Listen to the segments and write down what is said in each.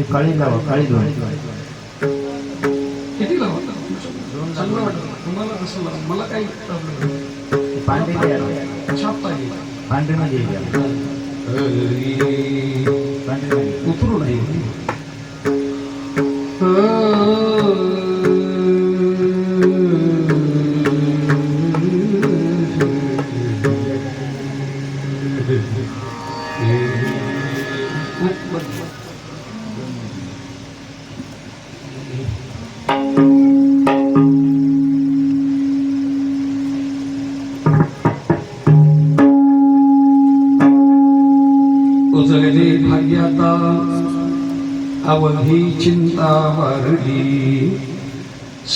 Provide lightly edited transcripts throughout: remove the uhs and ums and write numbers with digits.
काळी लावा, काळी दोन किती लावा चांगलं वाटतं तुम्हाला कसं लावा मला काही प्रॉब्लेम नाही पांढरी छाप पाहिजे पांढरी मध्ये उतरू नाही उजळले भाग्याता अवधी चिंता वारली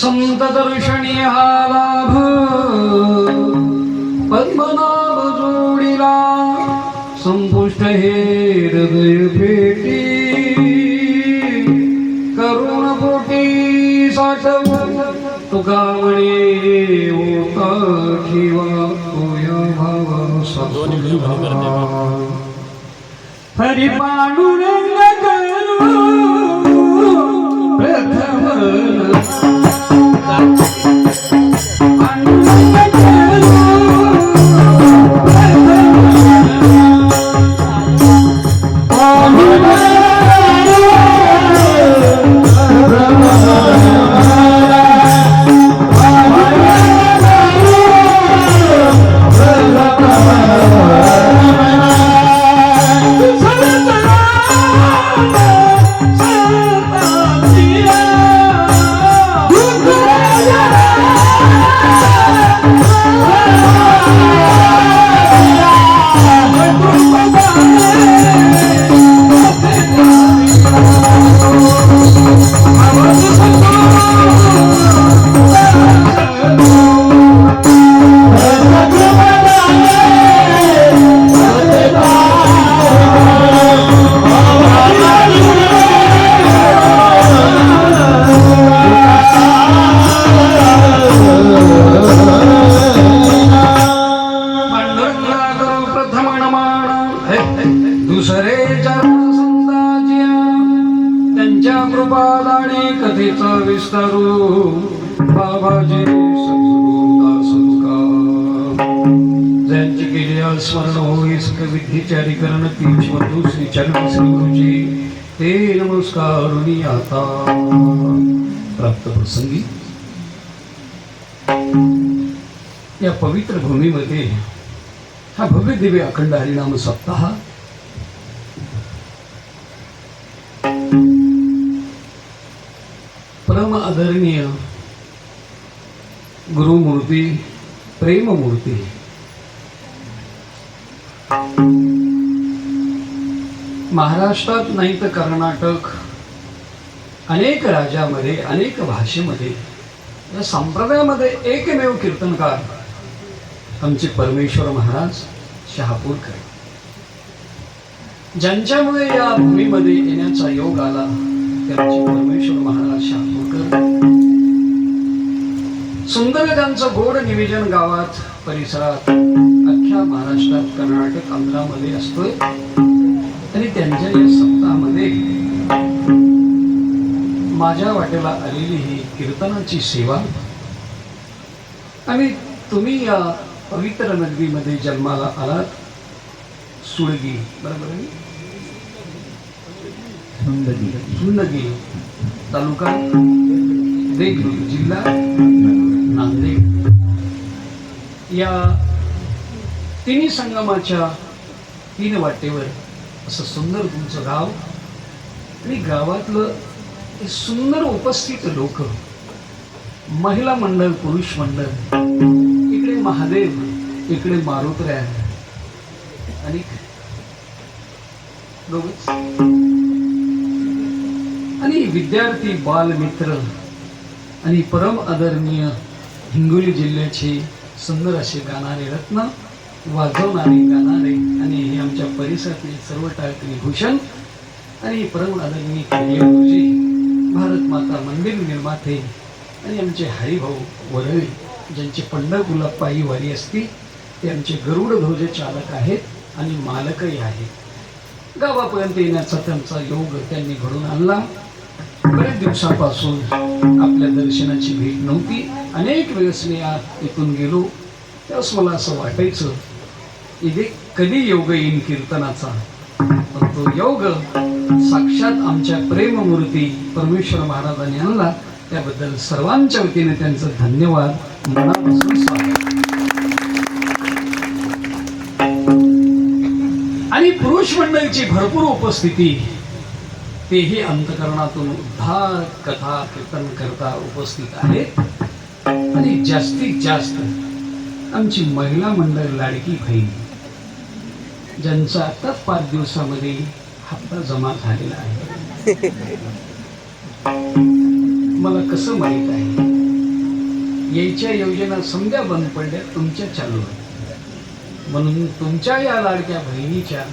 संत दर्शनी हा लाभ होता ठेवा तोया भाव सखुला हरी पांडुरंग करू प्रथम कथेचा विस्तारू बाबाजी सद्गुरुदास तुका ज्यांची केली स्मरण होई सक विद्येचारीकरण तीच बंधू श्री चरण श्री गुरुजी ते नमस्कारुनी आता प्राप्त प्रसंगी या पवित्र भूमीमध्ये हा भव्य दिव्य अखंड हरिनाम सप्ताह परम आदरणीय गुरुमूर्ती प्रेममूर्ती महाराष्ट्रात नाही तर कर्नाटक अनेक राज्यामध्ये अनेक भाषेमध्ये या संप्रदायामध्ये एकमेव कीर्तनकार आमचे परमेश्वर महाराज शहापूरकर ज्यांच्यामुळे या भूमीमध्ये येण्याचा योग आला त्यांचे परमेश्वर महाराज शहापूरकर सुंदरकांचं गोड निवेदन गावात परिसरात अख्ख्या महाराष्ट्रात कर्नाटक आंध्रामध्ये असतोय आणि त्यांच्या या सप्ताहामध्ये माझ्या वाटेला आलेली ही कीर्तनाची सेवा आणि तुम्ही या पवित्र नगरीमध्ये जन्माला आलात सुळगी बरोबर आहे सुंदगी तालुका देगलूर जिल्हा नांदेड या तिन्ही संगमाच्या तीन वाटेवर असं सुंदर तुमचं गाव आणि गावातलं हे सुंदर उपस्थित लोक महिला मंडळ पुरुष मंडळ इकडे महादेव इकडे मारुतऱ्या आणि आणि विद्यार्थी बालमित्र आणि परम आदरणीय हिंगोली जिल्ह्याचे सुंदर असे गाणारे रत्न वाजवणारे गाणारे आणि हे आमच्या परिसरातील सर्व टाळकरी भूषण आणि परम आदरणीय गुरुजी भारत माता मंदिर निर्माते आणि आमचे हरिभाऊ वरळी ज्यांचे पंढरपूरला पायी वारी असती ते आमचे गरुड ध्वज चालक आहेत आणि मालकही आहेत गावापर्यंत येण्याचा त्यांचा योग त्यांनी घडून आणला बरेच दिवसापासून आपल्या दर्शनाची भेट नव्हती अनेक वेळेस मी इथून गेलो त्यावेळेस मला असं वाटायचं इथे कधी योग येईन कीर्तनाचा पण तो योग साक्षात आमच्या प्रेममूर्ती परमेश्वर महाराजांनी आणला त्याबद्दल सर्वांच्या वतीने त्यांचं धन्यवाद मनापासून स्वागत आणि पुरुष मंडळीची भरपूर उपस्थिती तेही अंतकरणातून उद्धार कथा कीर्तन करता उपस्थित आहेत आणि जास्तीत जास्त आमची महिला मंडळ लाडकी बहीण ज्यांचा आताच 5 दिवसामध्ये हप्ता जमा झालेला आहे मला कसं माहित आहे यायच्या योजना समजा बंद पडल्या तुमच्या चालू म्हणून तुमच्या या लाडक्या बहिणीच्या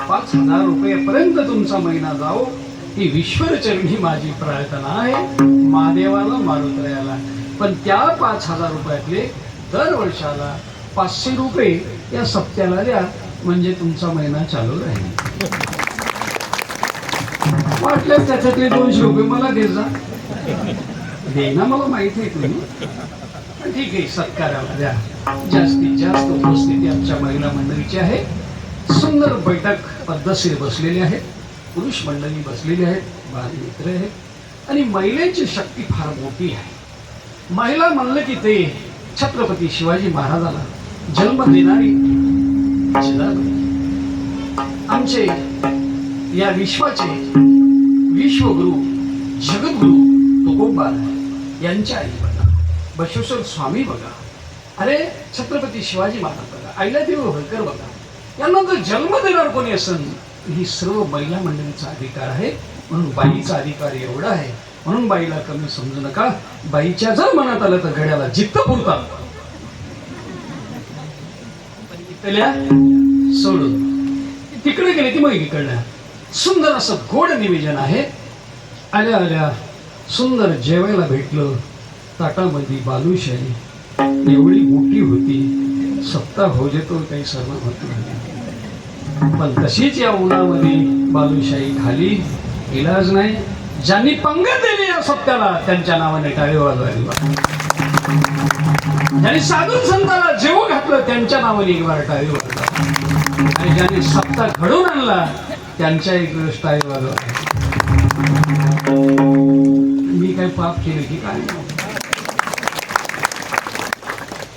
5,000 रुपयापर्यंत तुमचा महिना जाओ ही विश्वचरणी माझी प्रार्थना आहे महादेवाला मारुतऱ्याला पण त्या 5,000 रुपयातले दर वर्षाला 500 रुपये या सप्त्याला द्या, म्हणजे तुमचा महिना चालू राहील. वाटलं त्याच्यातले 200 रुपये मला दे जा. देना मला माहिती आहे तुम्ही, पण ठीक आहे, सत्काराला द्या. जास्तीत जास्त उपस्थिती आमच्या महिला मंडळीची आहे. सुंदर बैठक पद्धतशीर बसलेली आहे, पुरुष मंडळी बसलेली आहेत, बालमित्र आहेत आणि महिलेची शक्ती फार मोठी आहे. महिला म्हणलं की ते छत्रपती शिवाजी महाराजाला जन्म देणारी जिजाबाई, आमचे या विश्वाचे विश्वगुरु जगद्गुरु तुकोबा यांच्या आई बघा, बसवेश्वर स्वामी बघा, अरे छत्रपती शिवाजी महाराज बघा, अहिल्यादेवी होळकर बघा, यांना जर जन्म देणार कोणी असेल, ही सर्व महिला मंडळीचा अधिकार आहे. म्हणून बाईचा अधिकार एवढा आहे, म्हणून बाईला कमी समजू नका. बाईच्या जर मनात आलं तर घड्याला जित्त पुरतात, इथल्या सोडून तिकडे गेले ती मग इकडल्या. सुंदर असं गोड निवेदन आहे. आल्या आल्या सुंदर जेवायला भेटलं. ताटामध्ये बालुशाही एवढी मोठी होती, सप्ताह हो जेतो काही सर्व होत नाही. पण तशीच या उन्हामध्ये बालुशाही खाली, इलाज नाही. ज्यांनी पंगत दिली या सप्त्याला त्यांच्या नावाने टाळी वाजवायला, ज्यांनी साधू संताला जेवू घातलं त्यांच्या नावाने एक बार टाळी वाजवा, आणि ज्यांनी सप्ताह घडवून आणला त्यांच्या एक वेळेस टाळी वाजवा. मी काय पाप केले की काय?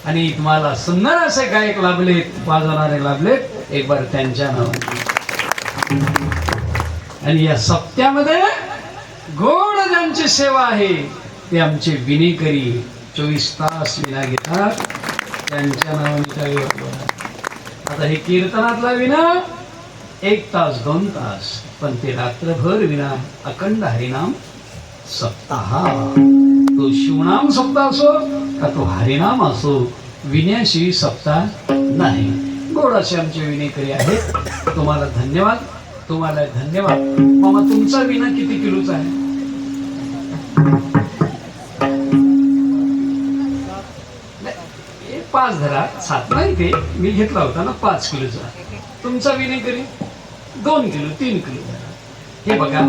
आणि तुम्हाला सुंदर असे गायक लाभलेत, वाजवणारे लाभलेत, एक बार त्यांच्या नावाने. आणि या सप्त्यामध्ये गोड ज्यांची सेवा आहे ते आमचे विनेकरी 24 तास विना घेतात, त्यांच्या नावाने टाळी वाजवा. आता हे कीर्तनातला विना 1 तास 2 तास, पण ते रात्रभर विना अखंड हरिनाम सप्ताह. तो शिवनाम सप्ताह असो का तो हरिनाम असो, विण्याशिवाय सप्ताह नाही. गोड असे आमचे विनेकरी आहेत. तुम्हाला धन्यवाद, तुम्हाला धन्यवाद. मामा तुमचा विना किती किलोचा आहे? 5 धरा, 7 नाही, ते मी घेतला होता ना 5 किलोचा. तुमचा विनेकरी 2 किलो 3 किलो. हे बघा,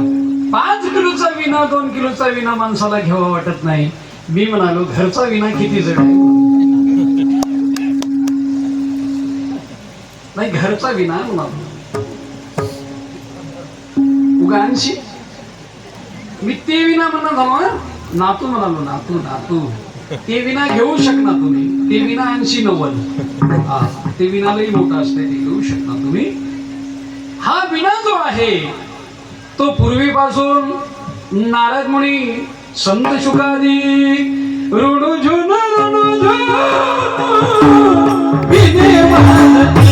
5 किलोचा विना 2 किलोचा विना माणसाला घ्यावा वाटत नाही. मी म्हणालो घरचा विना किती जड आहे? नाही, घरचा विना म्हणालो उगा 80. मी ते विना म्हणा झालो, नातू म्हणालो, नातू नातू ते विना घेऊ शकणार तुम्ही. ते विना 80-90, ते विनालाही मोठा असते, ते घेऊ शकता तुम्ही. हा विना जो आहे तो पूर्वीपासून नारद मुनी, संत शुकादी ऋणुझुन ऋणुझुन विने महानती,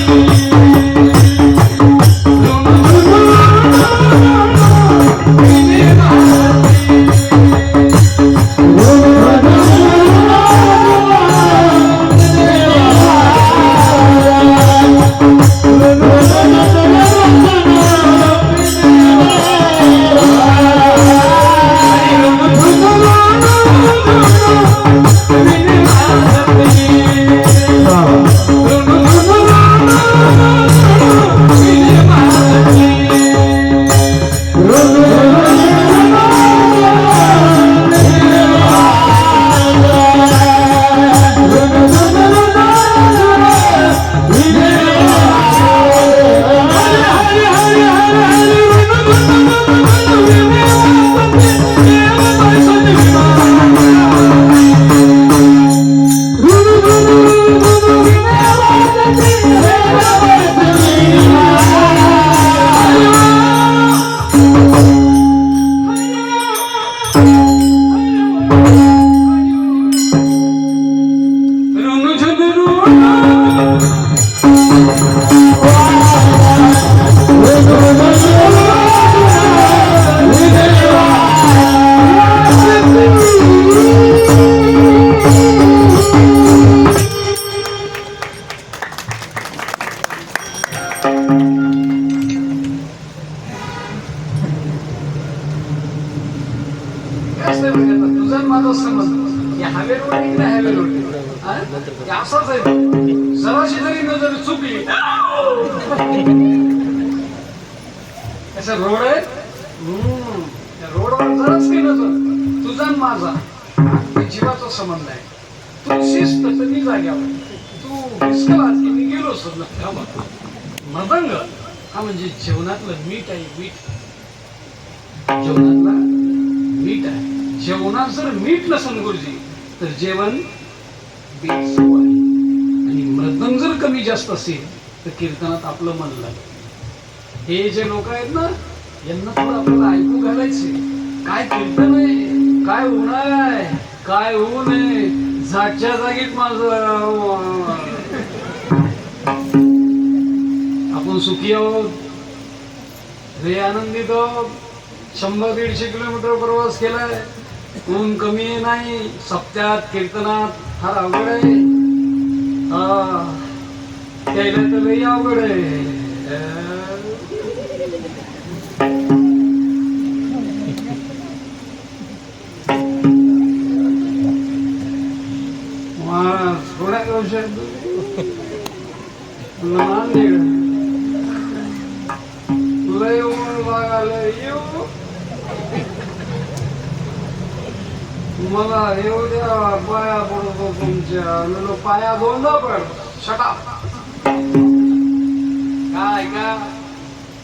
असाच आहे जराशी जरी नजर चुकली असं रोड आहे रोडवर जराच काही नजर तुझा आणि माझा जीवाचा संबंध आहे. तू शिस्त तर मी जाग्यावर तू विस्कलास की मी गेलो मृदंग हा म्हणजे जेवणातलं मीठ आहे. मीठ जेवणातला मीठ आहे. जेवणात जर मीठ नसेल गुरुजी तर जेवण बेचव आहे. आणि मृदंग जर कमी जास्त असेल तर कीर्तनात आपलं मन लागेल. हे जे लोक आहेत ना यांना थोडं आपल्याला ऐकू घालायचे काय कीर्तन आहे काय ऊन आहे काय ऊन आहे जागच्या जागीत माझं आपण सुखी आहोत रे आनंदित आहोत. 100-150 किलोमीटर प्रवास केलाय ऊन कमी नाही. सप्त्यात कीर्तनात फार अवघड आहे. त्याला तर लई अवघड आहे. थोड्या वर्षात तुला येऊन बघायला येऊ मला येऊ द्या पाया पडतो तुमच्या पाया दोनदा पड शटा काय का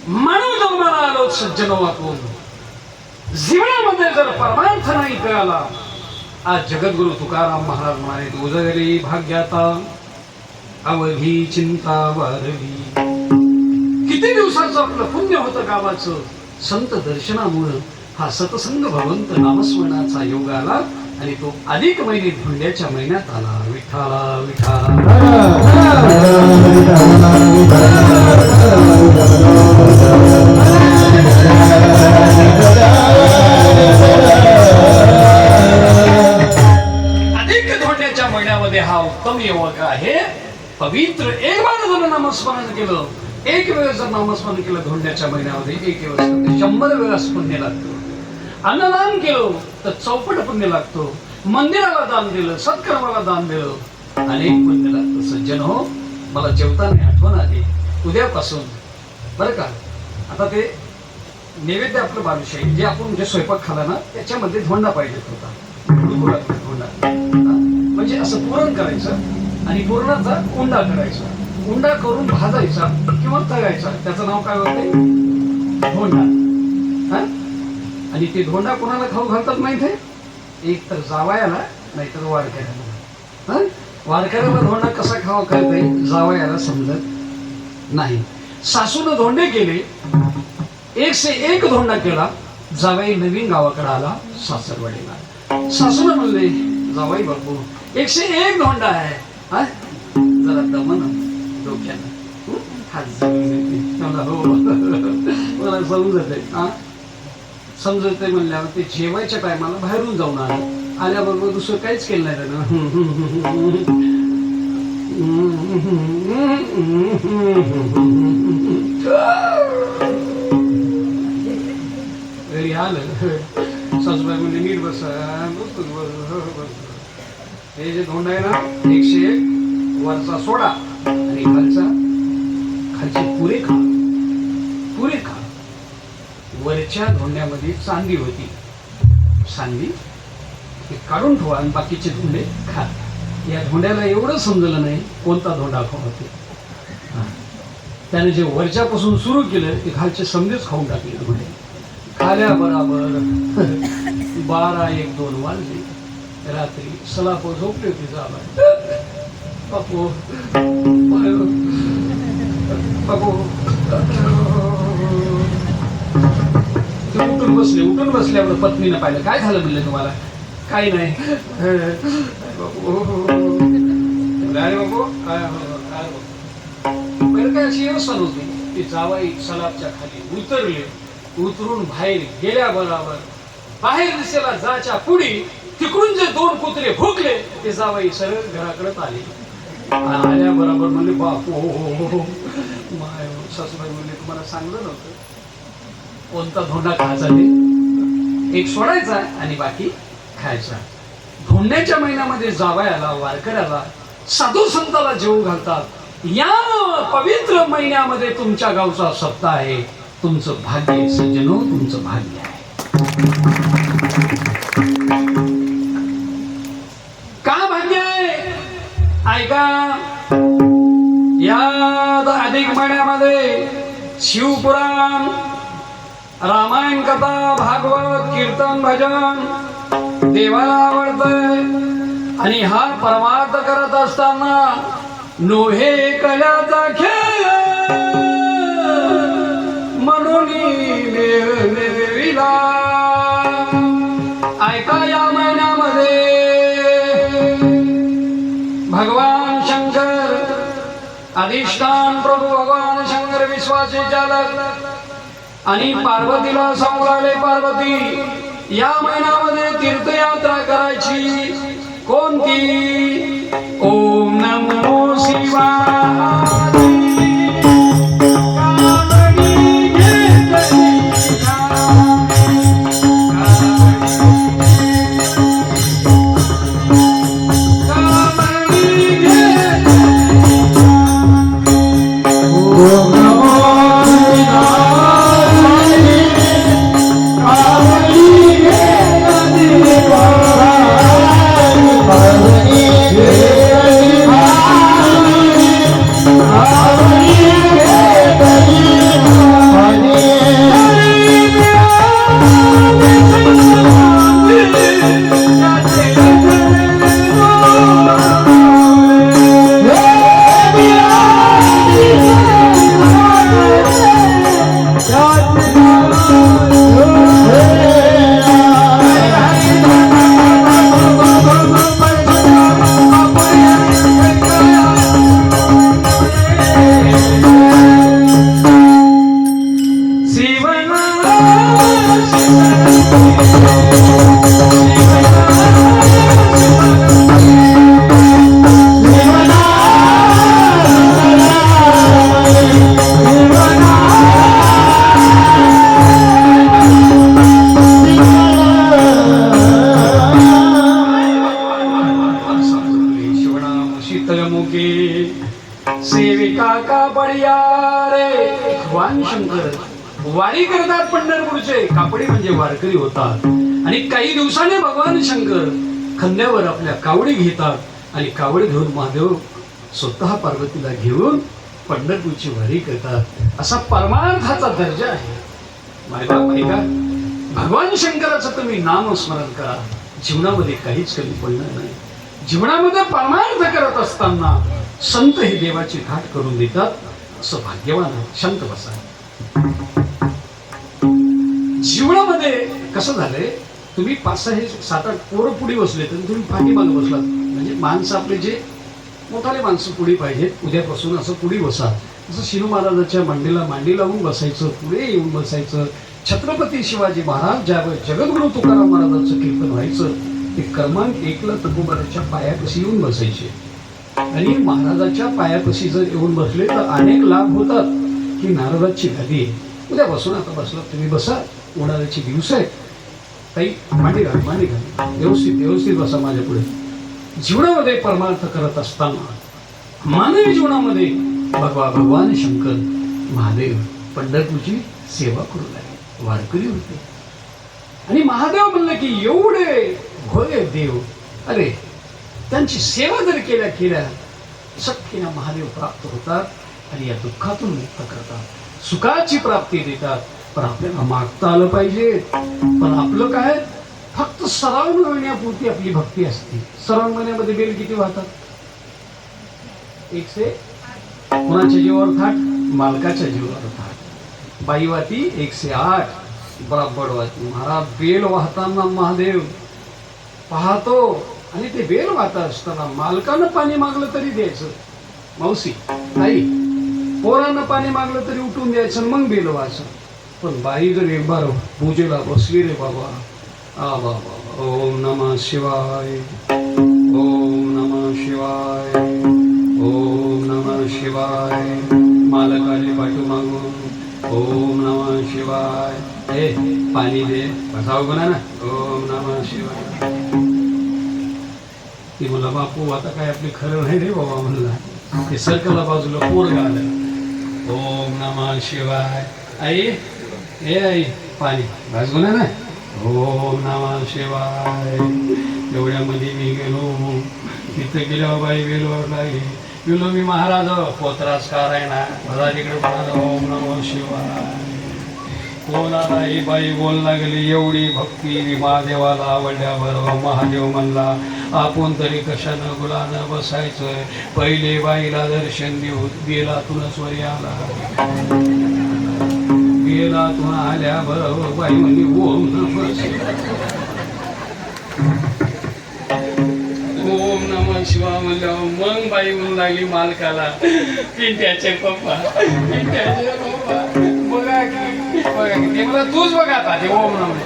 म्हणून जन्माला आलो सज्जन वाचून जीवनामध्ये जर परमार्थ नाही कळाला. आज जगद्गुरु तुकाराम महाराज म्हणाले उजगरी भाग्याता अवधी चिंता वारली. किती दिवसाचं आपलं पुण्य होतं गावाचं संत दर्शनामुळं हा सतसंग भगवंत नामस्मरणाचा योग आला आणि तो अधिक महिने धोंड्याच्या महिन्यात आला. विठाला विठाला महिन्यामध्ये हा उत्तम युवक आहे. पवित्र एक बार जर नामस्मरण केलं एक वेळेस जर नामस्मरण केलं धोंड्याच्या महिन्यामध्ये एक वेळेस 100 वेळेस पुण्य लागतं. अन्नदान केलं तर 64 पुण्य लागतो. मंदिराला दान दिलं सत्कर्माला दान दिलं अनेक पुण्य लागतं. सज्जन हो मला जेवताना आठवण आली उद्यापासून बरं का आता ते नैवेद्य आपलं बालुशाही जे आपण जे स्वयंपाक खाला ना त्याच्यामध्ये धोंडा पाहिजे होता. धोंडा म्हणजे असं पुरण करायचं आणि पुरणाचा उंडा करायचा. उंडा करून भाजायचा किंवा तळायचा त्याचं नाव काय होते धोंडा. आणि ते धोंडा कोणाला खाऊ घालतात माहिती आहे एक तर जावयाला नाहीतर वारकऱ्याला. वारकऱ्याला धोंडा कसा खावा कळतंय जावयाला समजत नाही. सासूनं धोंडे केले 101 धोंडा केला. जावई नवीन गावाकडे आला सासरवाडीला. सासूनं म्हणले जावई बापू 101 धोंडा आहे जरा दमन डोक्याला हात मला हो मला समजत आहे समजत आहे म्हणल्यावर ते जेवायच्या टायमाला बाहेरून जाऊन आल्याबरोबर दुसरं काहीच केलं नाही त्यानं. घरी आलं सासूबाई म्हणजे नीट बसा बसतो हे जे धोंडा आहे ना 101 वरचा सोडा आणि खालचे पुरे खा. वरच्या धोंड्यामध्ये चांदी होती. चांदी काढून ठेवा आणि बाकीचे धोंडे खा. या धोंड्याला एवढं समजलं नाही कोणता धोंडा खावा ते. त्याने जे वरच्यापासून सुरू केलं ते खालचे समजेच खाऊन टाकले धोंडे. खाल्या बराबर 12-1-2 वाजले. रात्री सलाप झोपले होते जावं बापू उठून बसल्यावर पत्नीनं पाहिलं काय झालं म्हणलं तुम्हाला. काही नाही पहिलं काय अशी व्यवस्था नव्हती. ते जावाई सलाबच्या खाली उतरून बाहेर गेल्या बरोबर बाहेर दिसेला जाच्या पुढे तिकडून जे 2 कुत्रे भुकले ते जावाई सरळ घराकडे आले. आल्या बरोबर म्हणले बापू सासूबाई म्हणले तुम्हाला सांगलं नव्हतं कोणता धोंडा खायचा ते एक सोडायचा आणि बाकी खायचा. धोंड्याच्या महिन्यामध्ये जावयाला वारकऱ्याला साधू संताला जेवू घालतात। या पवित्र महिन्यामध्ये तुमच्या गावचा सप्ताह आहे, तुमचं भाग्य आहे सज्जनो, तुमचं भाग्य आहे। का भाग्य आहे ऐका, या अधिक महिन्यामध्ये शिवपुराण, रामायण कथा, भागवत, कीर्तन, भजन देवाला आवडतंय। आणि हा परमार्थ करत असताना नोहे कल्याचा खेळ म्हणून देवीला ऐका, या महिन्यामध्ये भगवान शंकर अधिष्ठान प्रभू भगवान शंकर विश्वासी चालक आणि पार्वतीला सांभाळले। पार्वती या महिन्यामध्ये तीर्थयात्रा करायची कोणती? ओम नमो शिवाय। वारी करतात पंढरपूरचे कापडी म्हणजे वारकरी होतात। आणि काही दिवसाने भगवान शंकर खांद्यावर आपल्या कावडी घेतात आणि कावडी घेऊन महादेव स्वतः पार्वतीला घेऊन पंढरपूरची वारी करतात। असा परमार्थाचा दर्जा आहे। मायबाप ऐका, भगवान शंकराचं तुम्ही नामस्मरण करा, जीवनामध्ये काहीच कमी पडणार नाही। जीवनामध्ये परमार्थ करत असताना संत हे देवाची घाट करून देतात, असं भाग्यवान आहे। शांत बसा। जीवनामध्ये कसं झालंय, तुम्ही 5-6 7-8 पोरं पुढे बसले तर तुम्ही पाठीमागे बसलात, म्हणजे माणसं आपले जे मोठाले माणसं पुढे पाहिजेत, उद्यापासून असं पुढे बसा। असं शिव महाराजाच्या मांडीला मांडी लावून बसायचं, पुढे येऊन बसायचं। छत्रपती शिवाजी महाराज ज्यावेळेस जगद्गुरु तुकाराम महाराजांचं कीर्तन व्हायचं, ते क्रमांक 1ला तुकोबाराच्या पायापाशी येऊन बसायचे। आणि महाराजाच्या पायापाशी जर येऊन बसले तर अनेक लाभ होतात, की नारदाची गादी आहे, उद्यापासून आता बसला तुम्ही बसा, उन्हाळ्याचे दिवस आहेत, ताई मांडी घाल, मांडी घाल, व्यवस्थित बसा माझ्या पुढे। जीवनामध्ये परमार्थ करत असताना मानवी जीवनामध्ये भगवान शंकर महादेव पंढरपूरची सेवा करू लागले, वारकरी होते। आणि महादेव म्हणलं की एवढे भोळे देव, अरे त्यांची सेवा जर केल्या सख्खीना महादेव प्राप्त होतात आणि या दुःखातून मुक्त करतात, सुखाची प्राप्ती देतात। पण आपल्याला मागता आलं पाहिजे। पण आपलं काय, फक्त सराव मिळवण्यापुरती आपली भक्ती असते। सराव महिन्यामध्ये बेल किती वाहतात? 100 कोणाच्या जीवावर थाट? मालकाच्या जीवावर थाट। बाई वाती 108 बराबर वाती। महाराज बेल वाहताना महादेव पाहतो, आणि ते बेल वाहत असताना मालकानं पाणी मागलं तरी द्यायचं, मावशी ताई पोरानं पाणी मागलं तरी उठून द्यायचं, मग बेल वाहायचं। पण बाई जर एक बार पूजेला बसली रे बाबा, बाबा ओम नमः शिवाय, ओम नमः शिवाय, ओम नमः शिवाय, मालकाने पाठू मागून ओम नमः शिवाय, हे पाणी दे, बसाव गुणा ना, ओम नमः शिवाय। ती म्हणला बापू आता काय आपले खरं नाही रे बाबा म्हणला. ते सर्कलला बाजूला पोरग आलं. ओम नमः शिवाय. आई ए आई पाणी भाजून आहे ना. ओम नमः शिवाय. एवढ्यामध्ये मी गेलो. तिथे गेल्यावर बाई गेलो गेलो मी महाराज पोत्रासकार आहे ना मला तिकडे ओम नमः शिवाय. कोणाला ही बाई बोल लागली. एवढी भक्ती महादेवाला आवडल्यावर महादेव म्हणला आपण तरी कशानं गुलानं बसायचंय. पहिले बाईला दर्शन देऊ. बेलातूनच वरी आला. बेलातून आल्याबरोबर बाई म्हणजे ओम नमः शिवाय. ओम नमः शिवाय म्हणल्यावर मग बाई म्हणून लागली मालकाला पिंट्याचे पप्पा पिंट्याचे पप्पा बघा की ते मला तूच बघा आता ते ओम नमः.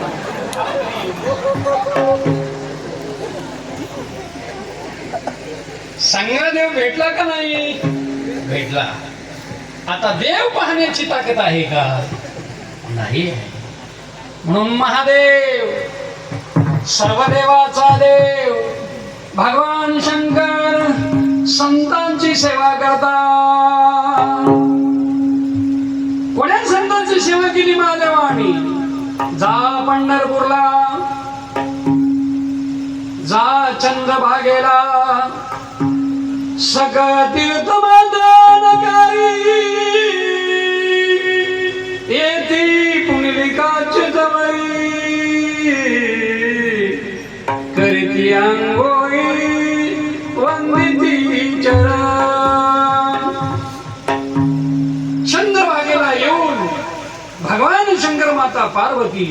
संग्रादेव भेटला का नाही? भेटला. आता देव पाहण्याची ताकद आहे का? नाही. म्हणून महादेव सर्व देवाचा देव भगवान शंकर संतांची सेवा करतात. कोण्या संतांची सेवा केली महादेवानी? जा पंढरपूरला, जा चंद्रभागेला, सगळ तीर्थमादानकारी येती पुंडलिकाची जवळी करती अंगोळी वंदिती चरण. चंद्रभागेला येऊन भगवान शंकर माता पार्वती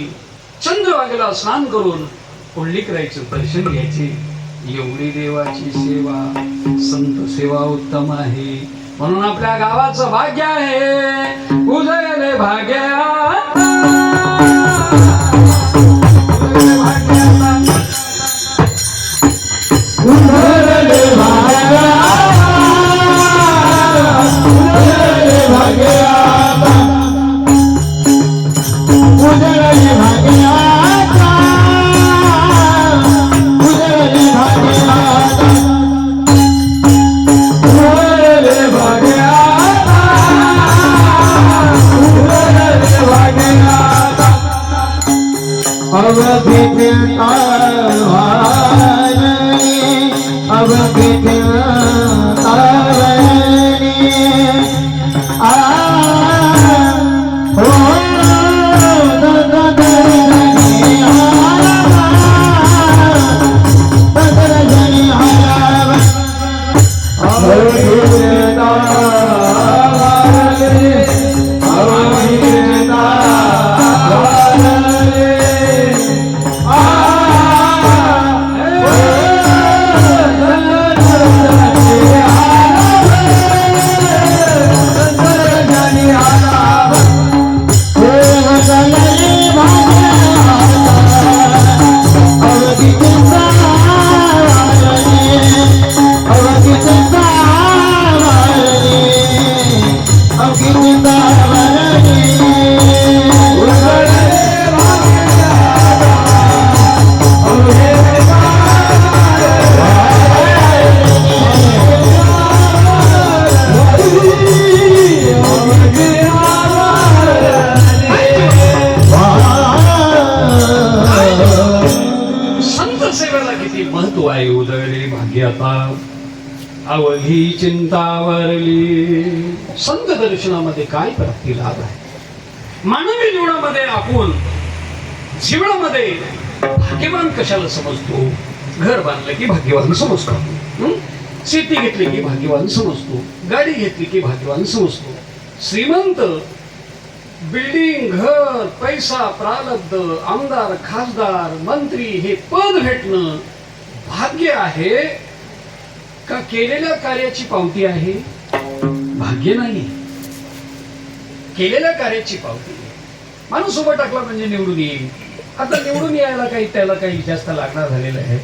चंद्रभागेला स्नान करून पुंडलिकरायचं दर्शन घ्यायचे. एवढी देवाची सेवा संत सेवा उत्तम आहे. म्हणून आपल्या गावाचं भाग्य आहे. उदयले भाग्य अवघी चिंतावरली. संत दर्शनामध्ये काय प्राप्ती लाभ आहे? मानवी जीवनामध्ये आपण जीवनामध्ये भाग्यवान कशाला समजतो? घर बांधलं की भाग्यवान समजतो. शेती घेतली की भाग्यवान समजतो. गाडी घेतली की भाग्यवान समजतो. श्रीमंत बिल्डिंग, घर, पैसा, प्रारब्ध, आमदार, खासदार, मंत्री हे पद भेटणं भाग्य आहे का केलेल्या कार्याची पावती आहे? भाग्य नाही, केलेल्या कार्याची पावती. माणूस उभा टाकला म्हणजे निवडून येईल. आता निवडून यायला काही त्याला काही जास्त लागणार झालेलं आहे.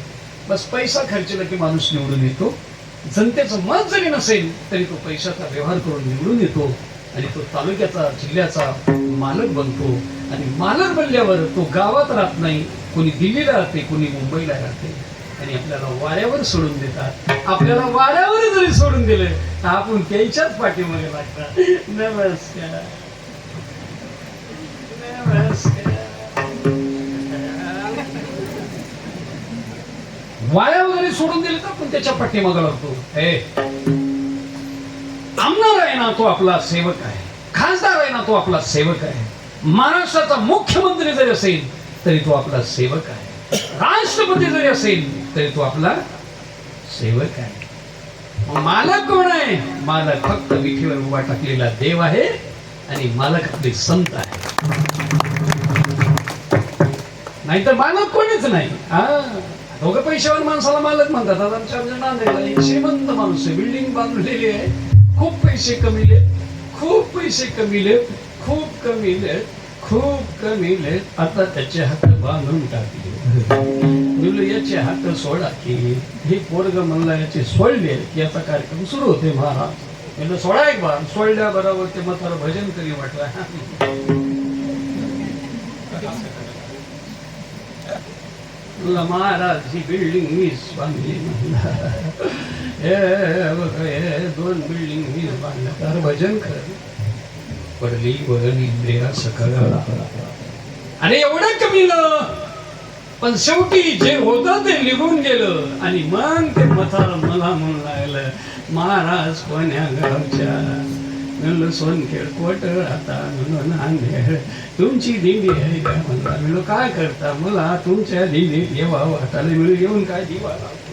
बस पैसा खर्चला की माणूस निवडून येतो. जनतेचं मत जरी नसेल तरी तो पैशाचा व्यवहार करून निवडून येतो आणि तो तालुक्याचा जिल्ह्याचा मालक बनतो. आणि मालक बनल्यावर तो गावात राहत नाही, कोणी दिल्लीला राहते, कोणी मुंबईला राहते. आणि आपल्याला वाऱ्यावर सोडून देतात. आपल्याला वाऱ्यावर जरी सोडून दिलं तर आपण त्यांच्याच पाठीमागे लागतात. नमस्कार नमस्कार. वाऱ्या वगैरे सोडून दिले तर आपण त्याच्या पाठीमागे लागतो. आमदार आहे ना तो आपला सेवक आहे, खासदार आहे ना तो आपला सेवक आहे, महाराष्ट्राचा मुख्यमंत्री जरी असेल तरी तो आपला सेवक आहे, राष्ट्रपती जरी असेल तरी तो आपला सेवक आहे. मालक कोण आहे? मालक फक्त विठीवर उभा टाकलेला देव आहे आणि मालक आपले संत आहे. नाहीतर मालक कोणीच नाही. दोघं पैशावर माणसाला मालक म्हणतात. आता आमच्या नांदेडला एक श्रीमंत माणूस आहे, बिल्डिंग बांधलेली आहे, खूप पैसे कमीले, खूप पैसे कमीले, खूप कमीले, खूप कमीले. आता त्याचे हात बांधून टाकले. याचे हात सोडा की हे पोरग म्हणला याचे सोडले की याचा कार्यक्रम सुरू होते. महाराज म्हणलं सोडा एक बार. सोडल्या बरोबर ते म्हातारं भजन करी वाटलं. महाराज ही बिल्डिंग मीच बांधली म्हणला. 2 बिल्डिंग मीच बांधल्या. तर भजन कर पडली वरण इंद्रिया सकाळला. आणि एवढं कमीलं पण शेवटी जे होतं ते निघून गेलं. आणि मग ते म्हातारं मला म्हणून लागलं, महाराज कोण्या गावच्या? म्हणलं सोनखेड. कोट आता म्हणून नांदेड. तुमची दिंडी आहे का? म्हणला. म्हणलं काय करता? मला तुमच्या दिंडीत येवा वाटायला. मिळून येऊन काय दिवा लावतो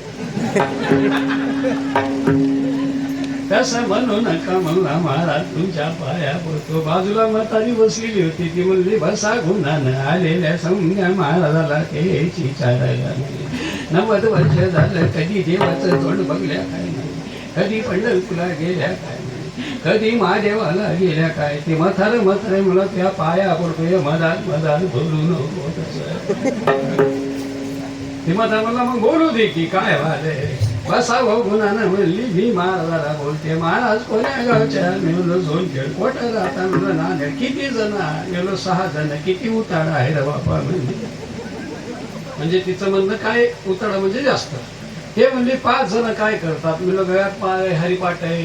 तसं म्हणू नका म्हणला. महाराज तुमच्या पाया पडतो. बाजूला म्हातारी बसलेली होती. ती म्हणली बसा गुन्हानं आलेल्या सौम्या महाराजाला त्याची चारायला नाही. 90 वर्ष झालं कधी देवाचं तोंड बघल्या काय नाही, कधी पंढरपूरला गेल्या काय नाही, कधी महादेवाला गेल्या काय. ते म्हातारं मला त्या पाया पडतोय. मधात मधात बोलू नको तसं. ते म्हातारं मला मग बोलू दे की काय झालंय. बसा भाऊ गुन्हानं म्हणली मी महाराजाला बोलते. महाराज कोण्या गावच्या? मिळलो सोनखेड. कोट राहता म्हणलं नांदेड. किती जण? मिळलो 6 जण. किती उताडा आहे रे बापा? म्हणजे तिचं म्हणणं काय उताडा म्हणजे जास्त. हे म्हणले 5 जण काय करतात? मिळलो गळ्यात हरिपाठ आहे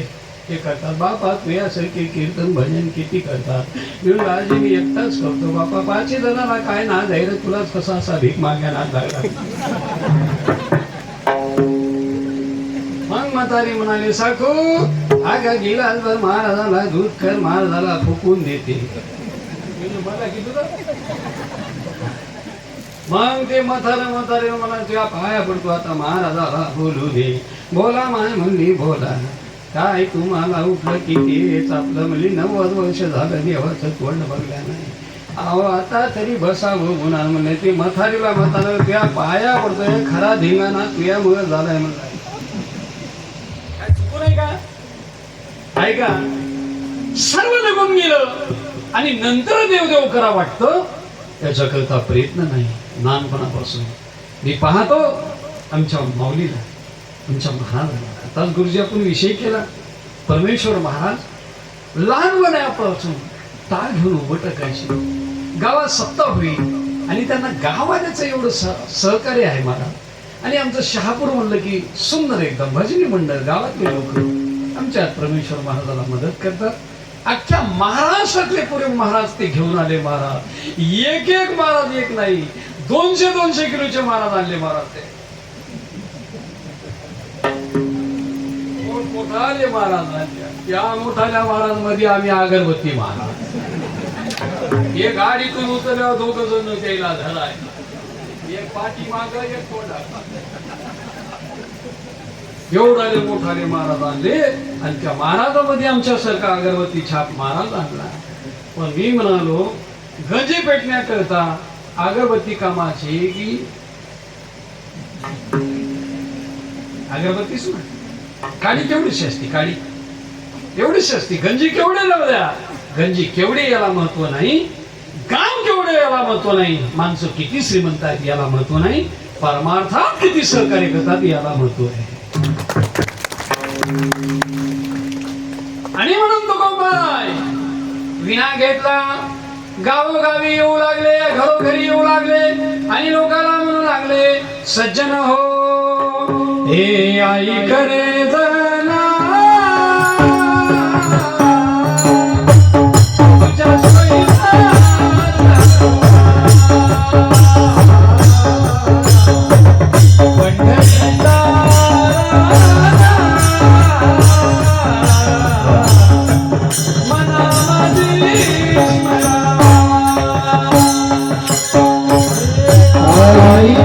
ते करतात. बापा तुझ्यासारखे कीर्तन भजन किती करतात? मिळून आज मी एकटाच करतो. बापा 5 जणांना काय नाद आहे रे? तुलाच कसा असा भीक माग्या नाद लागला. मग म्हातारी म्हणाली साखू आगा गिलासभर महाराजाला दूध कर, महाराजाला फुकून देते. मला की तुला मग ते म्हातारे मला तुझ्या पाया पडतो. आता महाराजाला बोलू दे. बोला माय म्हणली बोला. काय तुम्हाला उठलं किती आपलं म्हणली 90 वर्ष झालं देवाचं तोंड बघल्या नाही. अहो आता तरी बसावं गुन्हा म्हणले. ते म्हातारीला म्हातारा तुझ्या पाया पडतोय. खरा धिंगाणा तुझ्यामुळे झालाय म्हणला. ऐका सर्व निघून गेलं आणि नंतर देवदेव करा वाटतं त्याच्याकरता प्रयत्न नाही. लहानपणापासून मी पाहतो आमच्या माऊलीला, आमच्या महाराजाला. आता गुरुजी आपण विषय केला. परमेश्वर महाराज लहानपणापासून टाळ घेऊन उभं टाकायचे. गावात सत्ता होईल आणि त्यांना गावाचं एवढं सहकार्य आहे मला. आणि आमचं शहापूर म्हणलं की सुंदर एकदम भजनी मंडळ. गावातले लोक आमच्या परमेश्वर महाराजाला मदत करतात. अख्ख्या महाराष्ट्रातले पुरे महाराज ते घेऊन आले. महाराज एक महाराज एक नाही 200 किलोचे महाराज आणले. महाराज ते मोठाले महाराज आणले. त्या मोठाल्या महाराज मध्ये आम्ही अगरबत्ती महाराज. एक गाडीतून उतरल्यावर 2 जण त्याला धराय. एक पाठी माग एक कोंडा. एवढाले मोठाले महाराज आणले आणि त्या महाराजामध्ये आमच्यासारखा अगरबत्ती छाप महाराज आणला. पण मी म्हणालो गंजे पेटण्याकरता अगरबत्ती कामाची की अगरबत्ती सुद्धा काळी केवढीशी असते. काळी एवढीशी असते. गंजी केवढे लावल्या. गंजी केवढे याला महत्व नाही. काम केवढे याला महत्व नाही. माणसं किती श्रीमंत आहेत याला महत्व नाही. परमार्थात किती सहकार्य करतात याला महत्व आहे. आणि म्हणून तो गोपाळ विना घेतला गावोगावी येऊ लागले, घरोघरी येऊ लागले आणि लोकांना म्हणू लागले सज्जन हो हे आई करे जना तुझ्या सोयीचा पंढरीचा मनामध्ये आई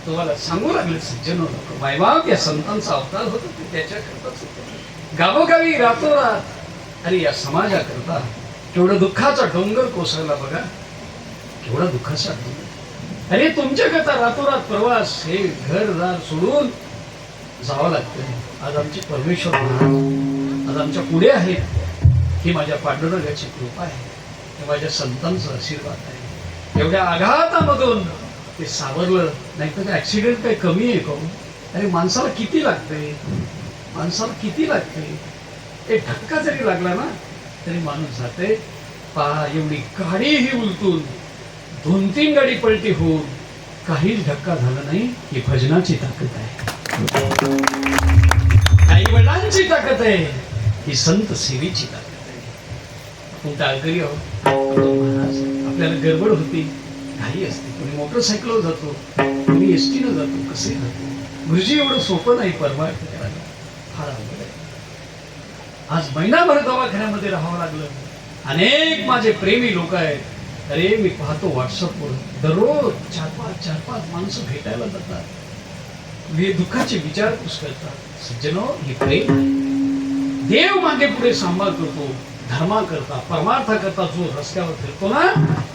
तुम्हाला सांगू लागले सज्जन लोक वैभाग या संतांचा अवतार होता ते त्याच्याकरताच होतं. गावोगावी रातोरात आणि या समाजाकरता केवढं दुःखाचा डोंगर कोसळला बघा, केवढा दुःखाचा डोंगर. अरे तुमच्याकरता रातोरात प्रवास हे घरदार सोडून जावं लागतं. आज आमचे परमेश्वर महाराज आज आमच्या पुढे आहेत. ही माझ्या पांडुरंगाची कृपा आहे, हे माझ्या संतांचा आशीर्वाद आहे. एवढ्या आघातामधून ते सावरलं. नाही तर ऍक्सिडेंट काही कमी आहे का? अरे माणसाला किती लागते, माणसाला किती लागते. एक धक्का जरी लागला ना तरी माणूस जाते. पहा एवढी गाडी ही उलटून 2-3 गाडी पलटी होऊन काहीच धक्का झाला नाही. ही भजनाची ताकद आहे, आई वडिलांची ताकद आहे, ही संत सेवेची ताकद आहे. आपण टाळकरी आहोत. आपल्याला गडबड होती, घाई असते. कोणी मोटरसायकलवर जातो, कोणी एसटीनं जातो, कसे जातो. गुरुजी एवढं सोपं नाही परमार्थ करायला, फार अवघड आहे. आज महिनाभर दवाखान्यामध्ये राहावं लागलं. अनेक माझे प्रेमी लोक आहेत. अरे मी पाहतो व्हॉट्सअपवर दररोज 4-5 माणसं भेटायला जातात, हे दुःखाचे विचारपूस करतात. सज्जनो हे प्रेम आहे. देव मागे पुढे सांभाळ करतो, धर्मा करता परमार्था करता जो रस्त्यावर फिरतो ना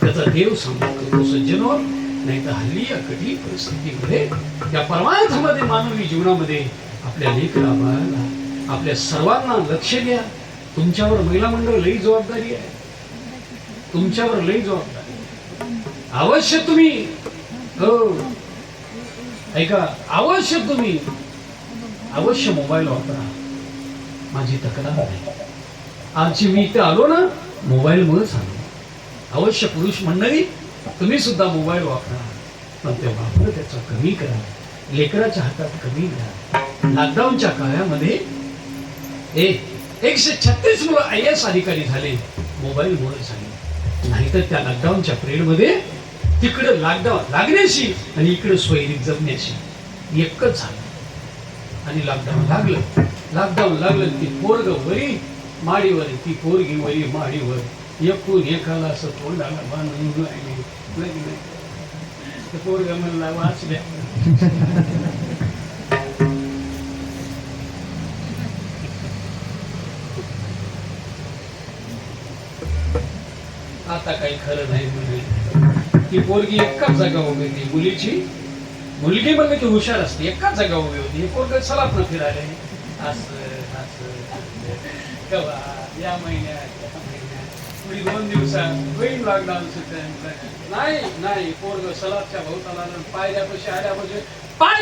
त्याचा देव सांभाळ करतो. सज्जनो नाही तर हल्ली या कठीण परिस्थितीमध्ये या परमार्थामध्ये मानवी जीवनामध्ये आपल्या लेकरा बाळाला आपल्या सर्वांना लक्ष द्या. तुमच्यावर महिला मंडळ लई जबाबदारी आहे, तुमच्यावर लई जबाबदारी. अवश्य तुम्ही हो ऐका, अवश्य तुम्ही अवश्य मोबाईल वापरा. माझी तक्रार नाही. आजची मी इथे आलो ना मोबाईलमुळेच आलो. अवश्य पुरुष मंडळी तुम्ही सुद्धा मोबाईल वापरा, पण ते वापर त्याचा कमी करा, लेकराच्या हातात कमी द्या. लॉकडाऊनच्या काळामध्ये 136 मुलं IAS अधिकारी झाले मोबाईलमुळे झाले. नाहीतर त्या लॉकडाऊनच्या पिरियडमध्ये तिकडे लॉकडाऊन लागण्याशी आणि इकडे स्वैरिक जमण्याशी एकच झालं. आणि लॉकडाऊन लागलं ती पोरग वरी माडीवर, ती पोरगी वरी माडीवर, एकूण एकाला असं तोंडाला बांधून राहिले. पोरग म्हणला वाचल्या. आता काही खरं नाही म्हणे. ती पोरगी एकाच जागा उभी होती. मुलगी म्हणलं की हुशार असते, एकाच जागा उभी होती. हे पोरग सलाप न फिरायला असं कवा या महिन्यात पुढे 2 दिवसात होईल लॉकडाऊन सुद्धा. नाही पोरग सलापच्या भोवताला पायऱ्यापाशी आल्यापासून पाय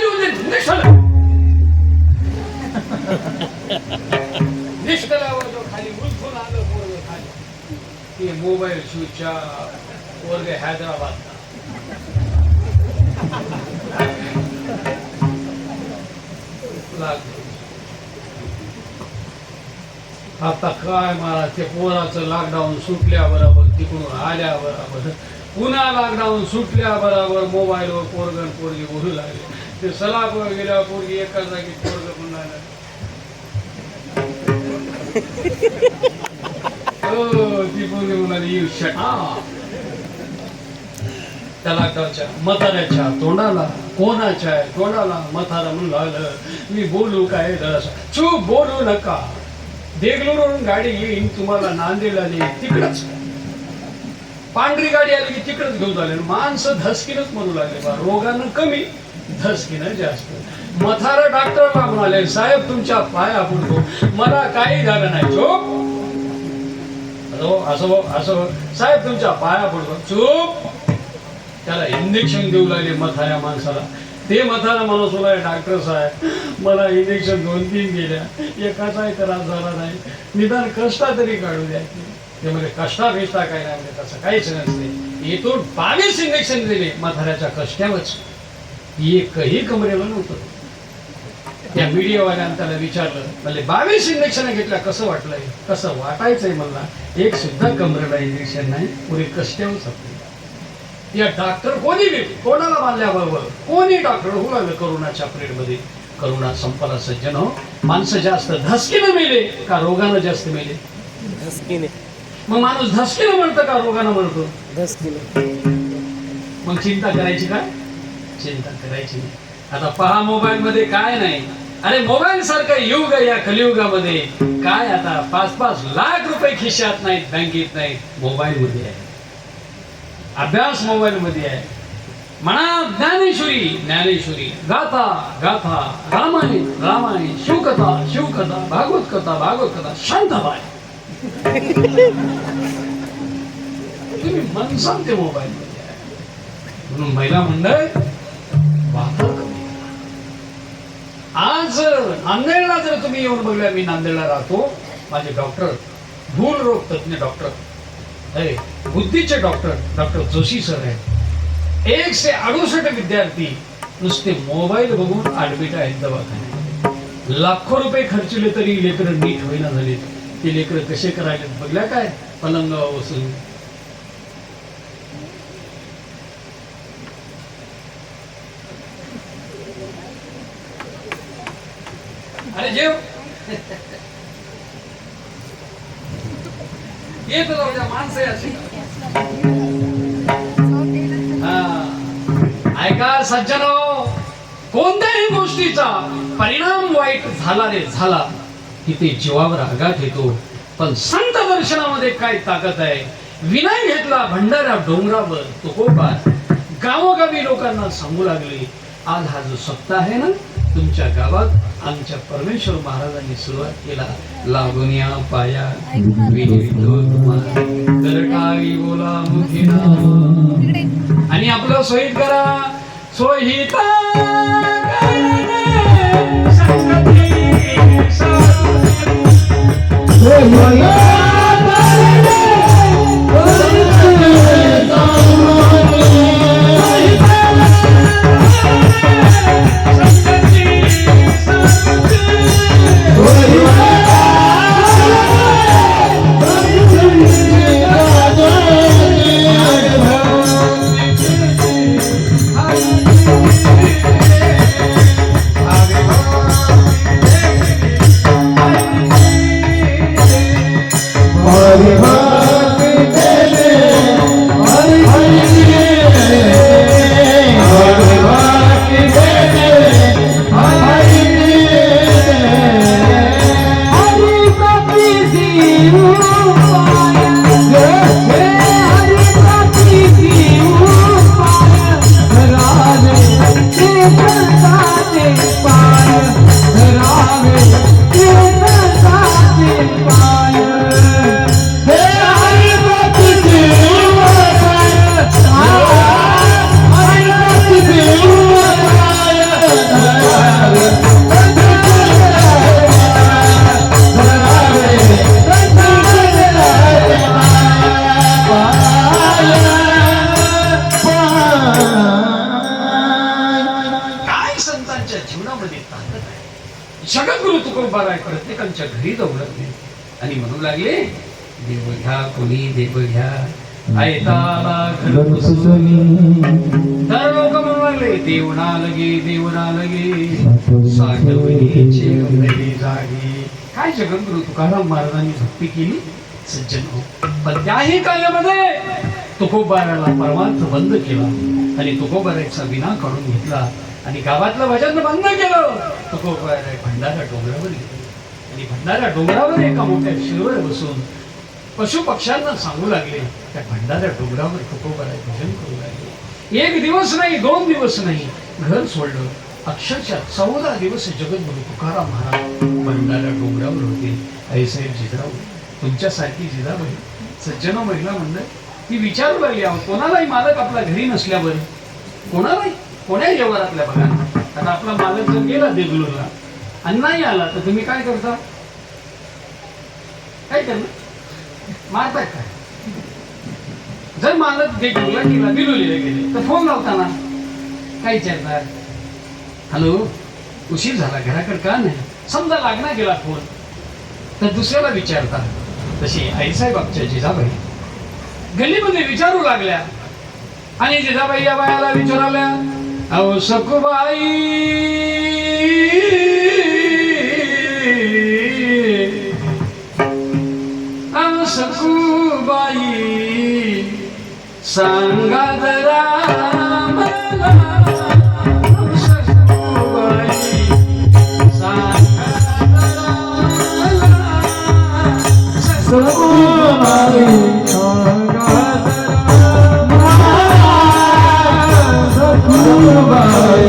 निष्ठल्यावर खाली उलटून आलं पोरग खाली. ते मोबाईल स्विचच्या पोरग हैदराबाद लागलं. आता काय मला ते पोराचं लॉकडाऊन सुटल्या बरोबर तिकडून आल्या बरोबर पुन्हा लॉकडाऊन सुटल्या बरोबर मोबाईलवर पोरगण पोरगी बोलू लागले. ते सलापवर गेल्या पोरगी एका जागी पोरग पुन्हा ती पोरगी म्हणाली यू शट अप. त्या लॉकडाऊनच्या म्हाताऱ्याच्या तोंडाला कोणाच्या तोंडाला म्हातारा म्हणून लागलं मी बोलू काय जरासा. चूप बोलू नका. देगलूरवरून गाडी येईन तुम्हाला नांदेडला नेईन तिकडच. पांढरी गाडी आली की तिकडच घेऊन आले. माणसं धसकीनच म्हणू लागले बा रोगानं कमी धसकीनं जास्त. म्हातारा डॉक्टरला म्हणाले साहेब तुमच्या पाया पडतो मला काही झालं नाही. चूप. असं असं साहेब तुमच्या पाया पडतो. चूप. त्याला इंजेक्शन देऊ लागले म्हाताऱ्या माणसाला. ते म्हातारा माणूस बोलाय डॉक्टर साहेब मला इंजेक्शन 2-3 गेल्या एकाचाही त्रास झाला नाही निदान कष्टा तरी काढू द्या. ते म्हणजे कष्टा भेटता काय नाही म्हणजे तसं काहीच नसते. इथून 22 इंजेक्शन दिले म्हाताऱ्याच्या कष्ट्यावरच एकही कमरेला नव्हतं. त्या मीडियावाल्यानं त्याला विचारलं म्हणजे 22 इंजेक्शन घेतल्या कसं वाटलंय. कसं वाटायचंय मला एक सुद्धा कमरेला इंजेक्शन नाही पुरे कष्ट्यावरच आपले. या डॉक्टर कोणी कोणाला मानल्याबरोबर कोणी डॉक्टर होऊ लागलं करोनाच्या पिरियडमध्ये. करोना संपला सज्जन हो. माणसं जास्त धसकीनं मेले का रोगानं जास्त मेले. धसकीने. मग माणूस धसकीनं म्हणतं का रोगानं म्हणतो. धसकीने. मग चिंता करायची काय. चिंता करायची नाही. आता पहा मोबाईल मध्ये काय नाही. अरे मोबाईल सारखं युग या कलियुगामध्ये काय आता 5-5 लाख रुपये खिशात नाहीत बँकेत नाहीत मोबाईल मध्ये आहे. अभ्यास मोबाईल मध्ये आहे. म्हणा ज्ञानेश्वरी ज्ञानेश्वरी गाथा गाथा रामायण रामायण शिवकथा शिवकथा भागवत कथा भागवत कथा शांताबाई. तुम्ही मन सांगते मोबाईल मध्ये आहे म्हणून महिला मंडळ वापर कमी. आज नांदेडला जर तुम्ही येऊन बघल्या मी नांदेडला राहतो. माझे डॉक्टर भूल रोग तज्ञ डॉक्टर बुद्धीचे डॉक्टर जोशी सर आहेत. 168 विद्यार्थी नुसते मोबाईल बघून ऍडमिट आहेत दवाखान्यात. लाखो रुपये खर्चले तरी लेकरं नीट होईना झालेत. ते लेकरं कसे करायले बघल्या काय पलंगावर बसून. अरे जेव येत माणसं अशी. ऐका सज्जनो कोणत्याही गोष्टीचा परिणाम वाईट झाला रे झाला की ते जीवावर आघात येतो. पण संत दर्शनामध्ये काय ताकद आहे. विनय घेतला भंडारा डोंगरावर तुकोबा गावोगावी लोकांना सांगू लागले. आज हा जो सप्ताह आहे ना तुमच्या गावात आमच्या परमेश्वर महाराजांनी सुरुवात केला. लागून या पाया करटावी बोला मुखीना आणि आपलं सोयीत करा सोयीत Hey! सेवकांच्या घरी जाऊ लागले आणि म्हणू लागले, देव घ्या कोणी देव घ्या, ऐताला घर तर लोक म्हणू लागले, देवना लगे साठवणीचे अंगठी जागी. काय जगद्गुरु तुकाराम महाराजांनी भक्ती केली सज्जन हो. पण त्याही काळामध्ये तुकोबाराला परमार्थ बंद केला आणि तुकोबाराचा विना काढून घेतला आणि गावातलं भजन बंद केलं. तुकोबारा भंडारा डोंगरावर गेले आणि भंडारा डोंगरावर एका मोठ्या शिळवर बसून पशु पक्ष्यांना सांगू लागले. त्या भंडारा डोंगरावर तुकोबारा भजन करू लागले. एक दिवस नाही, 2 दिवस नाही, घर सोडलं. अक्षरशः 14 दिवस जगद्गुरु तुकाराम महाराज भंडारा डोंगरावर होते. आईसाहेब जिजाऊ, तुमच्यासारखी जिजाबाई सज्जन महिला मंडळ ती विचारू लागली, कोणालाही मालक आपला घरी नसल्यावर, कोणालाही कोण्या व्यवहारातल्या बघा, आता आपला मालक जर गेला देगलूरला आणि नाही आला तर तुम्ही काय करता? काय करणार? मारताय काय? जर मालक देगलूरला गेला, दिलोलीला गेले तर फोन लावताना काय विचारणार? हॅलो, उशीर झाला, घराकडे का नाही? समजा लागणार गेला फोन तर दुसऱ्याला विचारता. तशी आईसाहेब आमच्या जिजाबाई गल्लीमध्ये विचारू लागल्या आणि जिजाबाई या बायाला विचारल्या, अहो सखूबाई, अहो सखूबाई, सांगा जरा मला, सखूबाई सांगा जरा मला, सखूबाई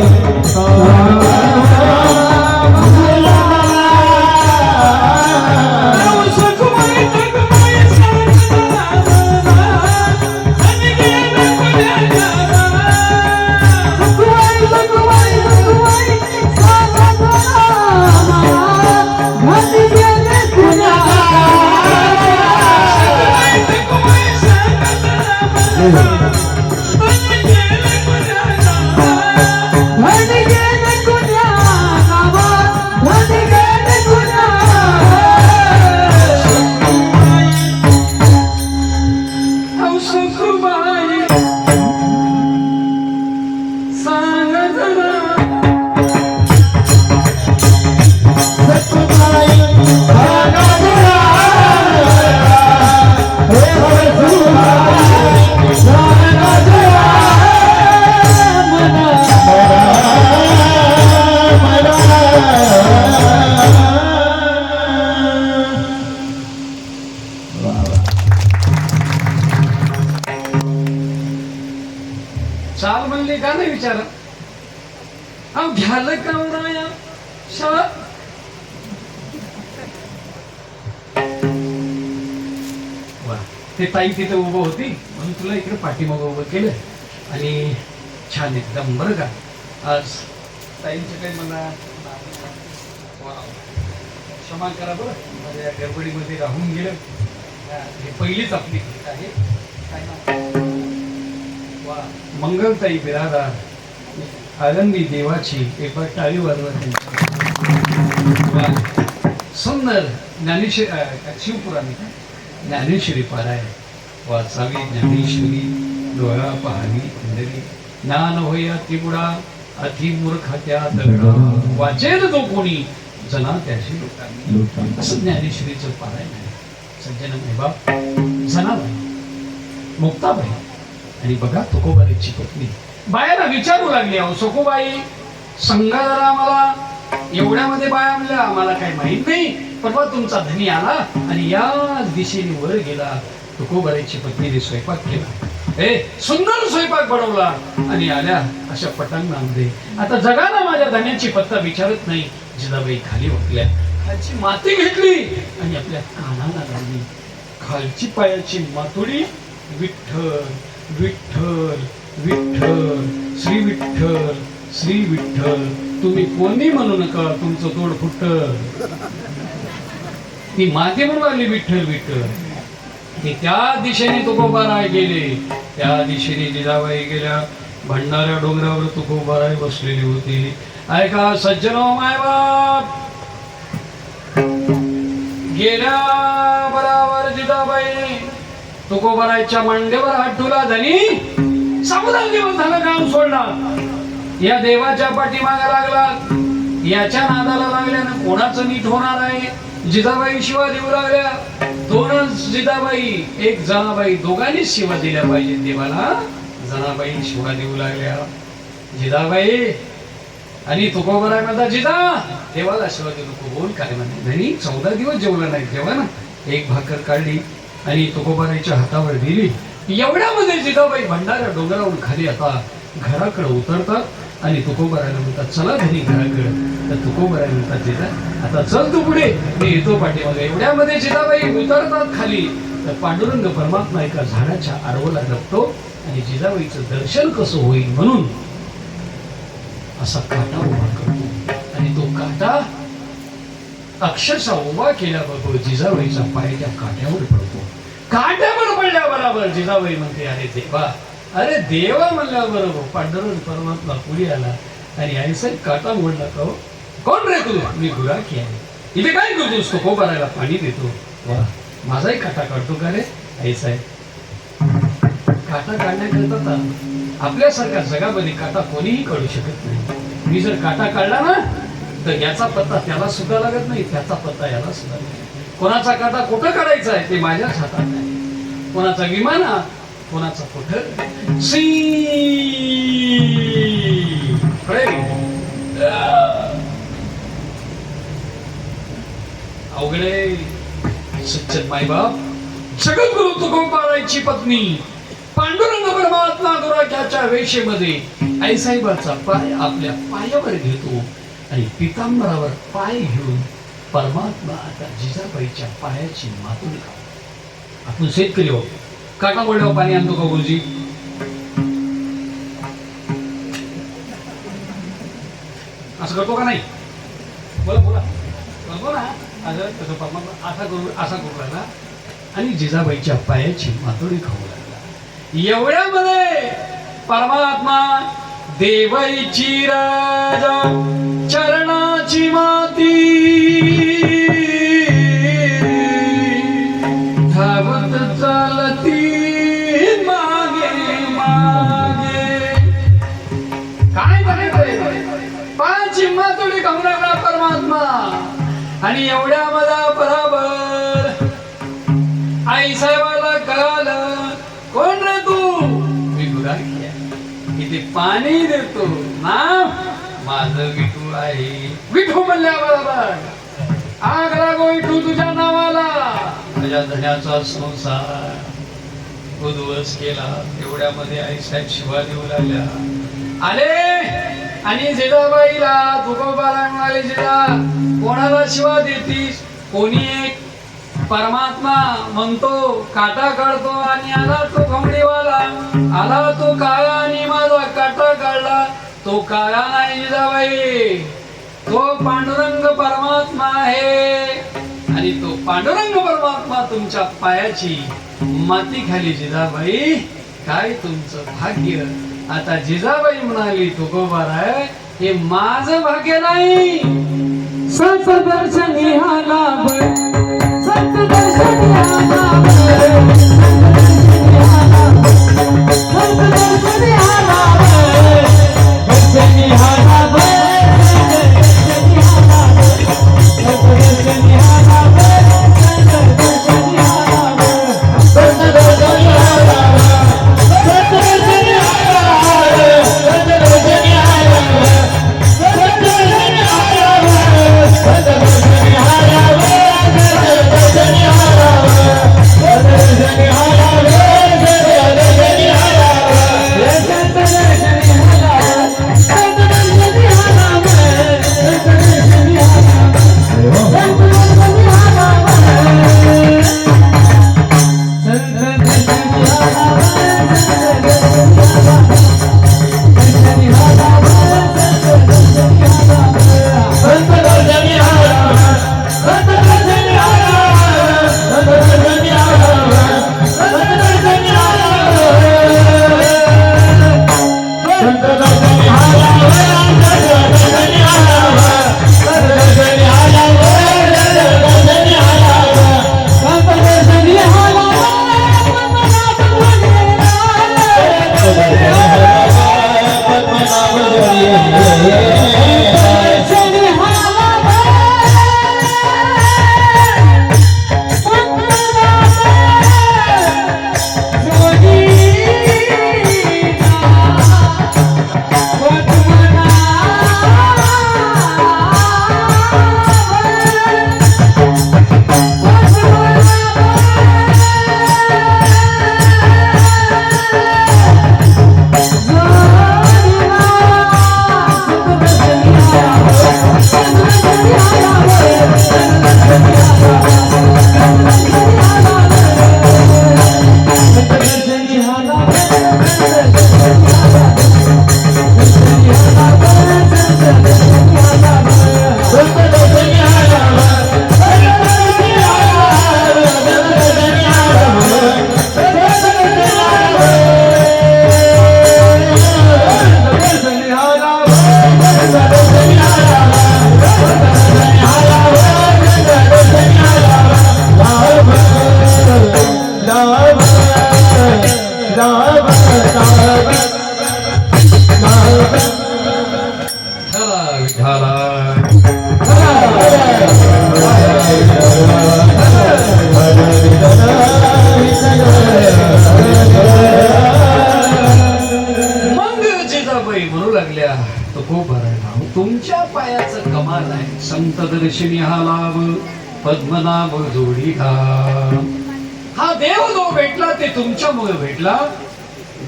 चाल म्हणले का नाही विचारा? अहो घ्याल का या शाळा? ते ताई तिथे उभं होती म्हणून तुला इकडे पाठीमागं उभं केलं आणि छान एकदम बरं का. आज ताईंचं काही मला क्षमा करा बरं, माझ्या या गडबडीमध्ये राहून गेलं. हे पहिलीच आपली भेट आहे. काय नाव? मंगलताई बिरादार, आनंदी देवाची एका टाळी वाजवत सुंदर ज्ञानेश्वरी शिवपुराणी ज्ञानेश्वरी पारायण वाचावी ज्ञानेश्वरी, डोळा पाहावी पंढरी, ज्ञान होय अतिबुडा अति मूर्ख त्या दगडा, वाचेल तो कोणी जना त्याशी लोकांनी. असं ज्ञानेश्वरीचं पारायण आहे. सज्जन बाप जनाबाई, मुक्ताबाई आणि बघा तुकोबारीची पत्नी बायाला विचारू लागली, अहो सखूबाई सांगा जरा मला. एवढ्यामध्ये बाया म्हणल्या, आम्हाला काही माहित नाही, परवा तुमचा धनी आला आणि या दिशेने वर गेला. तुकोबारीची पत्नीने स्वयंपाक केला, सुंदर स्वयंपाक बनवला आणि आल्या अशा पटांगणामध्ये. आता जगाला माझ्या धन्याची पत्ता विचारत नाही. जिजाबाई खाली बसल्या, खालची माती घेतली आणि आपल्या कानाला लावली. खालची पायाची मातोडी, विठ्ठल विठ्ठल विठ्ठल, श्री विठ्ठल श्री विठ्ठल, तुम्ही कोणी म्हणू नका, तुमचं तोड फुटल. ती माती म्हणू लागली विठ्ठल विठ्ठल. ते त्या दिशेने तुकोबाराय गेले, त्या दिशेने जिजाबाई गेल्या. भंडाऱ्या डोंगरावर तुकोबाराय बसलेली होती. ऐका सज्जनो मायबाप, गेल्या बराबर जिजाबाई तुकोबाराच्या मांडीवर हात ठेवला धनी साबुदान दिवस झालं काम सोडला या देवाच्या पाठीमागे लागला याच्या नादाला लागल्यानं कोणाचं नीट होणार आहे जिजाबाई शिवा देऊ लागल्या दोनच जिजाबाई एक जनाबाई दोघांनी शिवा दिल्या पाहिजे देवाला जनाबाई शिवा देऊ लागल्या जिजाबाई आणि तुकोबाराय म्हणता जिजा देवाला शिवा देऊ नको बोल काय म्हणते धनी 14 दिवस जेवला नाही जेव्हा ना एक भाकर काढली आणि तुकोबारायच्या हातावर दिली एवढ्यामध्ये जिजाबाई भंडाऱ्या डोंगरावरून खाली आता घराकडे उतरतात आणि तुकोबारायला म्हणतात चला घरी घराकडे तर तुकोबाराय म्हणतात जिजा आता चल तू पुढे मी येतो पाठीमागे एवढ्यामध्ये जिजाबाई उतरतात खाली तर पांडुरंग परमात्मा एका झाडाच्या आडवला लपतो आणि जिजाबाईचं दर्शन कसं होईल म्हणून असा काटा उभा करतो आणि तो काटा अक्षरशः उभा केल्याबरोबर जिजाबाईचा पाय त्या काट्यावर पडतो काट्यावर पडल्याबरोबर जिजाबाई म्हणते अरे देवा म्हणल्याबरोबर पांडुरंग परमात्मा पुढे आला आणि आईसाहेब काटा मोडला का कोण रे तू मी गुराखी आहे इथे काय करतोस तो कोबारायला पाणी देतो वा माझाही काटा काढतो का रे आईसाहेब काटा काढण्याकरता आपल्यासारख्या जगामध्ये काटा कोणीही काढू शकत नाही मी जर काटा काढला ना तर याचा पत्ता त्याला सुद्धा लागत नाही त्याचा पत्ता याला सुद्धा लागत कोणाचा काटा कुठं काढायचा आहे ते माझ्याच हातात नाही कोणाचा विमान कोणाचा कुठं सी अवघडे सच्चद मायबाप जगद्गुरु तुकोबारायची पत्नी पांडुरंग परमात्मा गुराख्याच्या वेशेमध्ये आईसाहेबाचा पाय आपल्या पायावर घेतो आणि पितांबरावर पाय घेऊन परमात्मा आता जिजाबाईच्या पायाची मातून खातो आपण शेतकरी हो काटा मोडल्यावर पाणी आणतो का गुरुजी असं करतो का नाही बोला बोला करतो ना असं परमात्मा असा करू लागला आणि जिजाबाईच्या पायाची मातोडी खाऊ लागला एवढ्यामध्ये परमात्मा देवाईची राजा चरणाची माती धावत चालती मागे मागे काय करायचंय पायाची मातोडी खाऊ लागला परमात्मा आणि एवढ्यामध्ये बरोबर आई साहेबाला कळालं कोण रे तू मी गुराखी आहे इथे पाणी देतो ना माझं विठू आहे विठू म्हणल्या बरोबर आग लागो विठू तुझ्या नावाला माझ्या धन्याचा संसार उद्ध्वस्त केला एवढ्यामध्ये आई साहेब शिवा देऊ लागल्या आले आणि जिजाबाईला तुकोबाला म्हणाले जिजा कोणाला शिवा देतीस कोणी एक परमात्मा म्हणतो काटा काढतो आणि आला तो घोंगडीवाला आला तो काळा आणि माझा काटा काढला तो काळा नाही जिजाबाई तो पांडुरंग परमात्मा आहे आणि तो पांडुरंग परमात्मा तुमच्या पायाची माती खाली जिजाबाई काय तुमचं भाग्य आता जिजाबाई म्हणाली तुकोबाराय हे माझं भाग्य नाही सत्दर्शनी हा लाभ संत दर्शनी हा लाभ पद्मनाभ जोडीला. हा देव जो भेटला ते तुमच्यामुळे भेटला,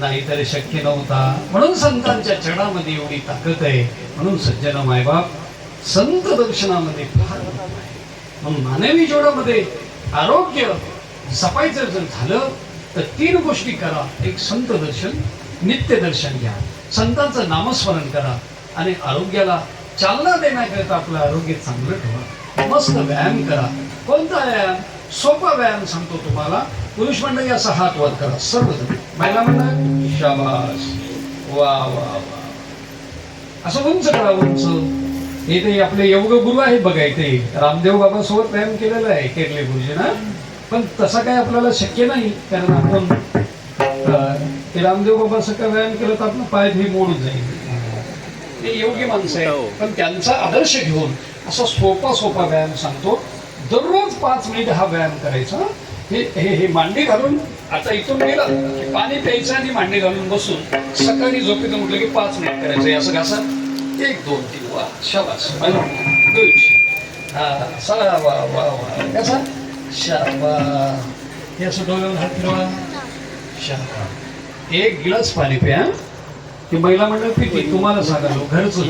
नाहीतर शक्य नव्हता. म्हणून संतांच्या चरणामध्ये एवढी ताकद आहे. म्हणून सज्जन मायबाप संत दर्शनामध्ये फार महत्त्व आहे. म्हणून मानवी जीवनामध्ये आरोग्य जपायचं जर झालं तर 3 गोष्टी करा. एक संत दर्शन, नित्य दर्शन घ्या, संतांचं नामस्मरण करा आणि आरोग्याला चालना देण्याकरिता आपलं आरोग्य चांगलं ठेवा. मस्त व्यायाम करा. कोणता व्यायाम? सोपा व्यायाम सांगतो तुम्हाला. पुरुष मंडळी असा हात वर करा सर्वजण. महिला मंडळ शाबास, वा वा वा. असं उंच करा, उंच. हे ते आपले योग गुरु आहेत बघा, इथे रामदेव बाबा सोबत व्यायाम केलेला आहे केरले गुरुजी ना. पण तसा काय आपल्याला शक्य नाही, कारण आपण ते रामदेव बाबा सगळं व्यायाम केलं तर आपलं पाय हे मोडून जाईल. ते योग्य माणसं आहे, पण त्यांचा आदर्श घेऊन असा सोपा व्यायाम सांगतो. दररोज 5 मिनिट हा व्यायाम करायचा. हे हे हे मांडी घालून, आता इथून गेलं की पाणी प्यायचं आणि मांडी घालून बसून सकाळी झोपेतून उठलं की 5 मिनिट करायचं. असं घासा 1 2 3 वा शाबास. गुड. हा सगळा वा वा वा. कसा शाबास. हे असं डोळ्यावर हात फिरवा. शाबास. 1 गिलास पाणी प्या. ते महिला मंडळ पिती. तुम्हाला सांगालो घरचं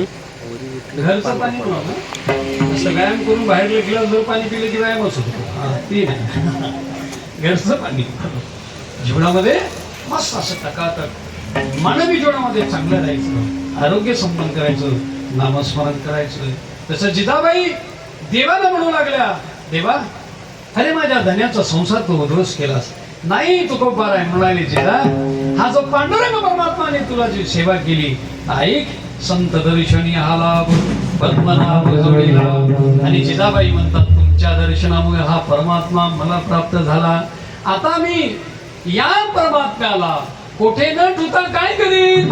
पाणी म्हणून असं व्यायाम करून बाहेरला गिलास जर पाणी पिलं की व्यायामच होतो. ती नाही, घरचं पाणी. जीवनामध्ये मस्त असं टकाटक मानवी जीवनामध्ये चांगलं राहायचं, आरोग्य संपन्न करायचं, नामस्मरण करायचं. तसं जिजाबाई देवाला म्हणू लागल्या, देवा अरे माझ्या धन्याचा संसार तू उद्ध्वस्त केलास. नाही तुकोबार आहे म्हणाले जिजा, हा जो पांडुरंग परमात्माने तुला जी सेवा केली, ऐक संत दर्शनी हा लाभ पद्मनाभ जोडीला. आणि जिजाबाई म्हणतात तुमच्या दर्शनामुळे हा परमात्मा मला प्राप्त झाला. आता मी या परमात्म्याला कोठे न ठेवता काय करीन?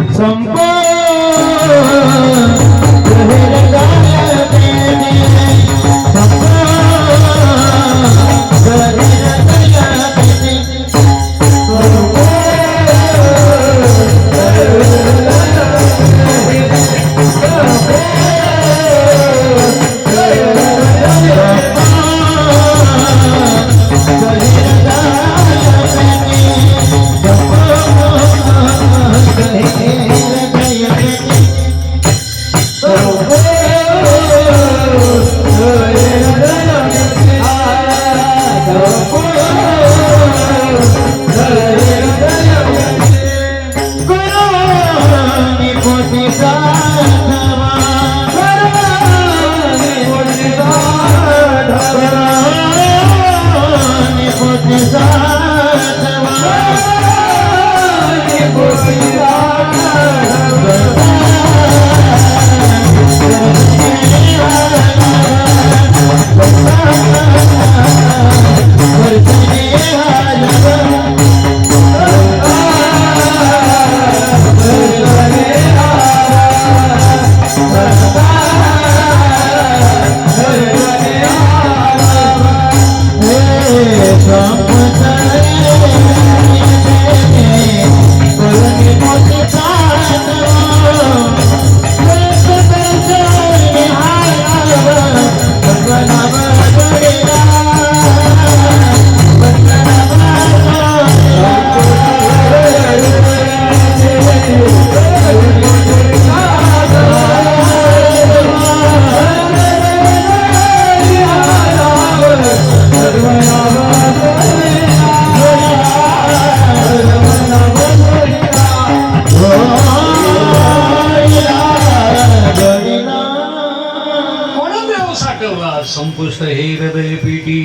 संपुष्ट हे हृदय पीठी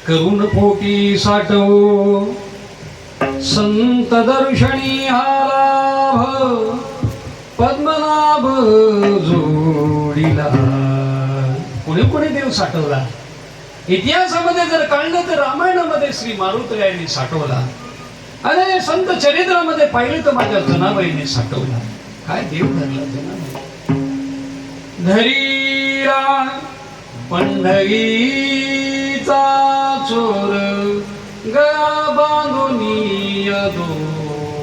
करुण पोटी साठव. संत दर्शनी हा लाभ पद्मनाभ जोडीला. पुढे पुढे देव साठवला. इतिहासामध्ये जर काढलं तर रामायणामध्ये श्री मारुतरायांनी साठवला. अरे संत चरित्रामध्ये पाहिलं तर माझ्या जनाबाईने साठवला. काय देव धरला जनाबाई. धरीला पंढरीचा चोर गळा बांधुनी अदूर.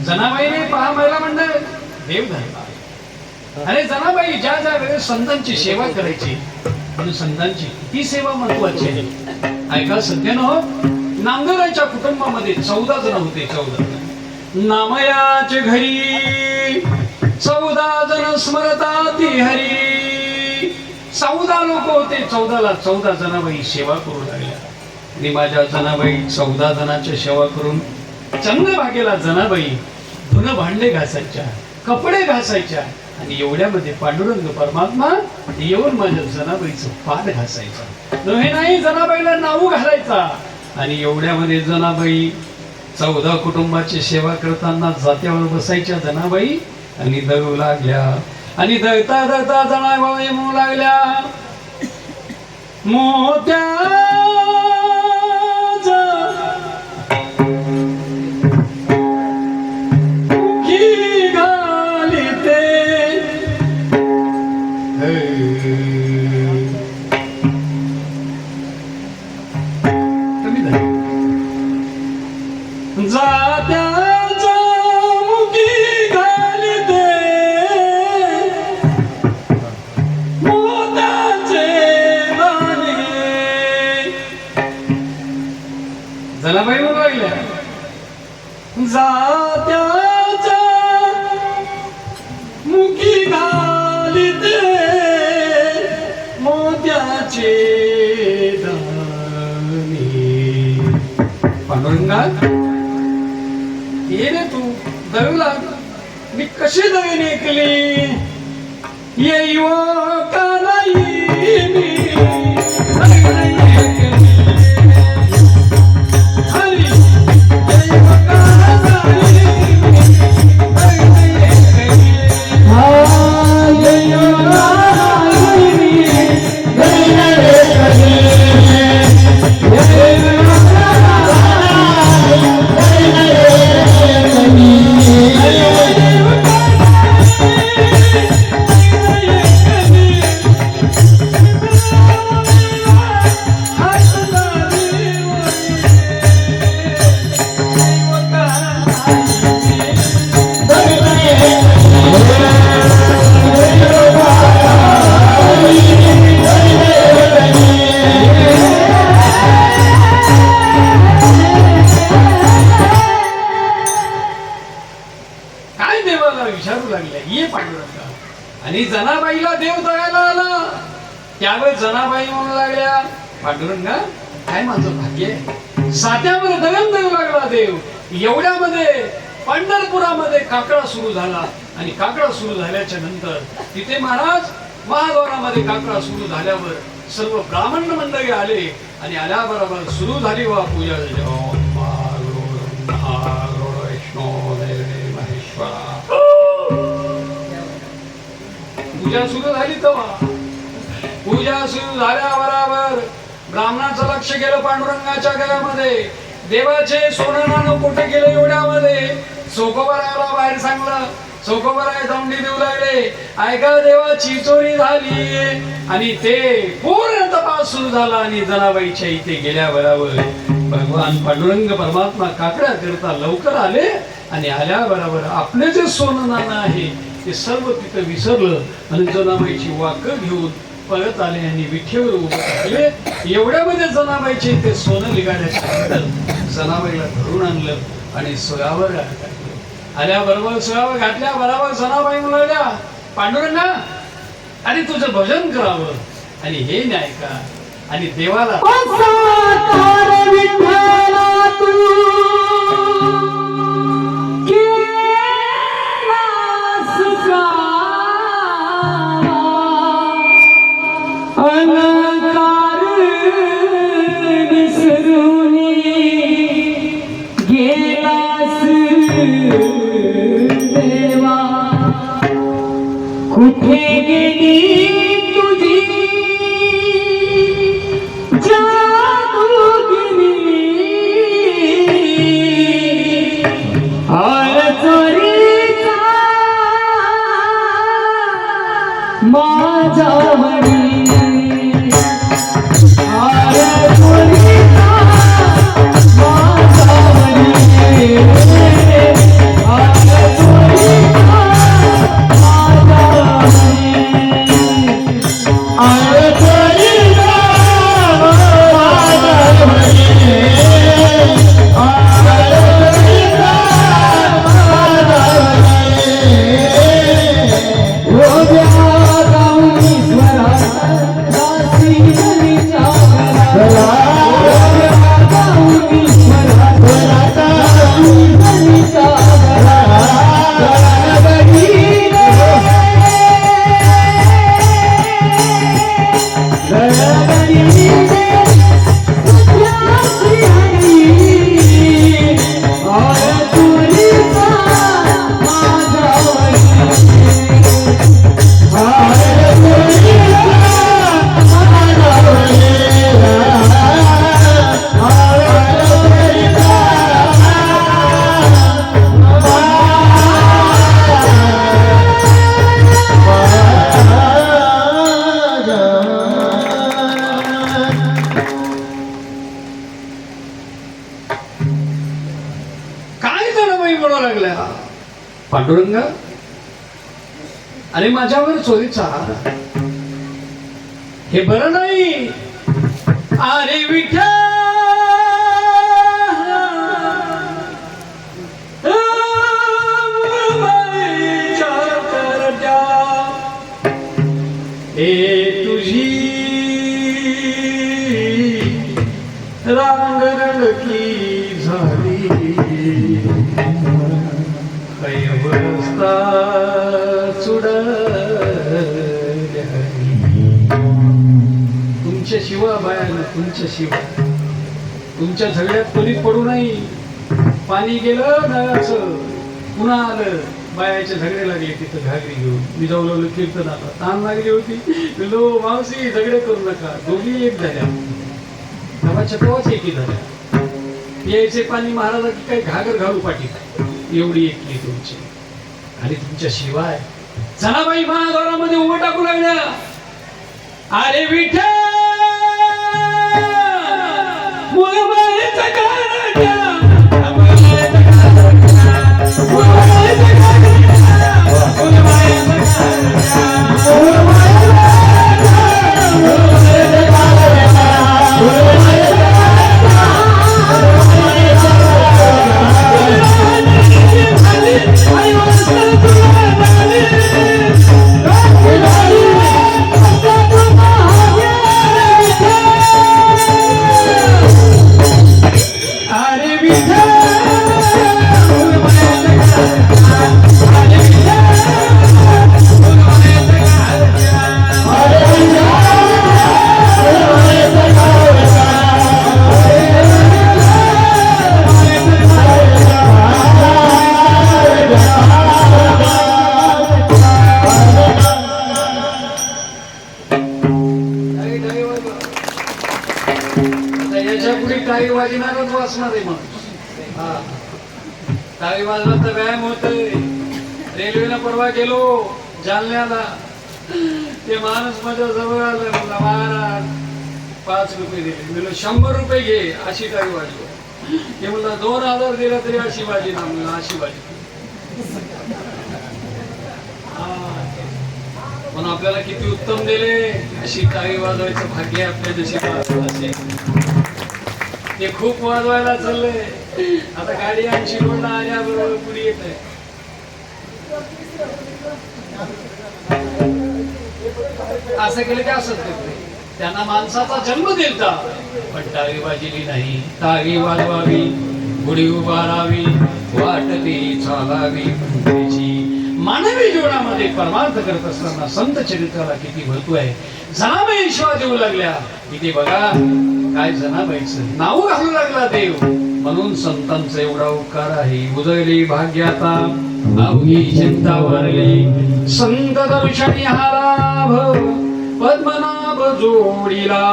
जनाबाईने पहा महिला मंडळ देव धरला. अरे जनाबाई ज्या ज्या वेळेस संतांची सेवा करायची आणि संतांची ती सेवा महत्वाची आहे. ऐका सध्या हो, नामदेवराच्या कुटुंबामध्ये 14 जण होते. 14 नामयाचे घरी 14 जण स्मरताती हरी. 14 लोक होते. 14ला 14 जनाबाई सेवा करू लागल्या. आणि माझ्या जनाबाई 14 जणांची सेवा करून चंद्रभागेला जनाबाई धुणं भांडे घासायच्या, कपडे घासायच्या. आणि एवढ्यामध्ये पांडुरंग परमात्मा येऊन माझ्या जनाबाईचं पाठ घासायचा. नाही जनाबाईला नाऊ घालायचा. आणि एवढ्यामध्ये जनाबाई 14 कुटुंबाची सेवा करताना जात्यावर बसायच्या जनाबाई आणि दळू लागल्या. आणि दळता दळता जनाबाई म्हणू लागल्या, मोत्याचा मुखी घालिते जात्याचा मुखी घालिते मोत्याचे दाणे. जनाबाई म्हणू लागल्या, जात्याचा मुखी घालिते मोत्याचे दाणे. पांडुरंगा ये रे तू दळू लाग. मी कशी दळणी ऐकली येईव का नाही मी विचारू लागले. ये पांडुरंगा. आणि जनाबाईला देव दळायला आला. त्यावेळेस जनाबाई म्हणू लागल्या, पांडुरंगा काय माझं भाग्य आहे. सात्यावर दळण देऊ लागला देव. एवढ्यामध्ये पंढरपुरामध्ये काकडा सुरू झाला. आणि काकडा सुरू झाल्याच्या नंतर तिथे महाराज महाद्वारामध्ये काकडा सुरू झाल्यावर सर्व ब्राह्मण मंडळी आले. आणि आल्याबरोबर सुरू झाली वा पूजा. पूजा सुरू झाली. तेव्हा पूजा सुरू झाल्याबरोबर ब्राह्मणाचं लक्ष गेलं पांडुरंगाच्या गळ्यामध्ये. देवाचे सोनं नाणं कुठे गेले एवढ्यामध्ये. सोकोबराला बाहेर सांगलं. सोकोबराय दौंडी देऊ लागले. ऐका देवाची चोरी झाली. आणि ते पूर्ण तपास सुरू झाला. आणि जनाबाईच्या इथे गेल्याबरोबर भगवान पांडुरंग परमात्मा काकड्या करता लवकर आले. आणि आल्याबरोबर आपले जे सोनं नाणं आहे ते सर्व तिथं विसरलं. आणि जनाबाईची वाकं घेऊन परत आले आणि विठेवर उभे राहिले. एवढ्यामध्ये जनाबाईचे ते सोनं लिगाड्याच्या जनाबाईला धरून आणलं आणि सोयावर घातलं. आल्याबरोबर सोयावर घातल्या बरोबर जनाबाई म्हणाल्या, पांडुरंगा आणि तुझं भजन करावं आणि हे न्याय का. आणि देवाला कुठे गेली तुझी जादूगिरी. चोरीचा माझा वडी. चोरीचा माझा वडी. पैठणीच्या पैठणीच्या पांडुरंग अरे माझ्यावर चोरीचा हार हे बरं नाही. अरे विठ्ठल हे तुझी रांग रंगकी झाली तुमच्या शिवा बायानं तुमच्या शिवा तुमच्या झगड्यात कोणी पडू नाही. पाणी गेलं नळाचं पुन्हा आलं बायाचे झगडे लागले तिथं घागरी घेऊन मी जाऊ कीर्तनाला ताण लागली होती. लो मावशी झगडे करू नका दोघी एक झाल्या नवाच्या तेव्हाच एकी झाल्या. यायचे पाणी महाराजा की काही घागर घालू पाठी एवढी एकली तुमची आणि तुमच्या शिवाय जनाबाई महाद्वारामध्ये उभं टाकू लागल्या. अरे विठ्ठल मुलबाईचा कारण्या टाळी वाजणारच वाचणार आहे. मग टाळी वाजला तर व्यायाम होतोय. रेल्वेला परवा गेलो जालन्याला ते माणूस माझ्या जवळ आलं मला महाराज 5 रुपये दिले. मी 100 रुपये घे अशी टाळी वाजली. ते मला 2000 दिला तरी अशी वाजली ना मला अशी वाजली. पण आपल्याला किती उत्तम दिले अशी टाळी वाजवायचं भाग्य आपल्या नशिबात असेल. ते खूप वाजवायला चाललंय. आता गाडी आमची रोडला आल्याबरोबर पुढे येत आहे. असं केलं की असंच त्यांना माणसाचा जन्म दिलता पण टाळी वाजली नाही. टाळी वाजवावी गुढी उभारावी वाटती चालावी मानवी जीवनामध्ये परमार्थ करत असताना संत चरित्राला किती महत्व आहे. जनाबाई शिवा देऊ लागल्या किती बघा काय जनाबाईचं नाव घालू लागला देव. म्हणून संतांचा एवढा उपकार आहे. उदयली भाग्याता अवघी चिंता भरली संत दर्शनी हा लाभ पद्मनाभ जोडीला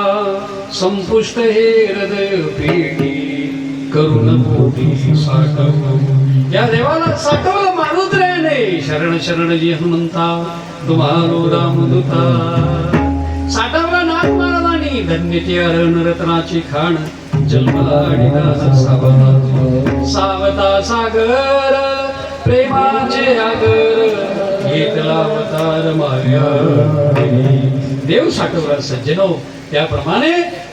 संपुष्ट हे हृदय पेटी करुण पोटी साठव. या देवाला साठवलं मारुद्र्याने शरण शरण जी हनुमंता तुम्हारो रामदूता. साठवला नाथ महाराजांनी धन्य ती अरण रत्नाची खाण जन्मला सावता सागर प्रेमाचे आगर घेतला अवतार माया. देव साठवला सज्जनो. त्याप्रमाणे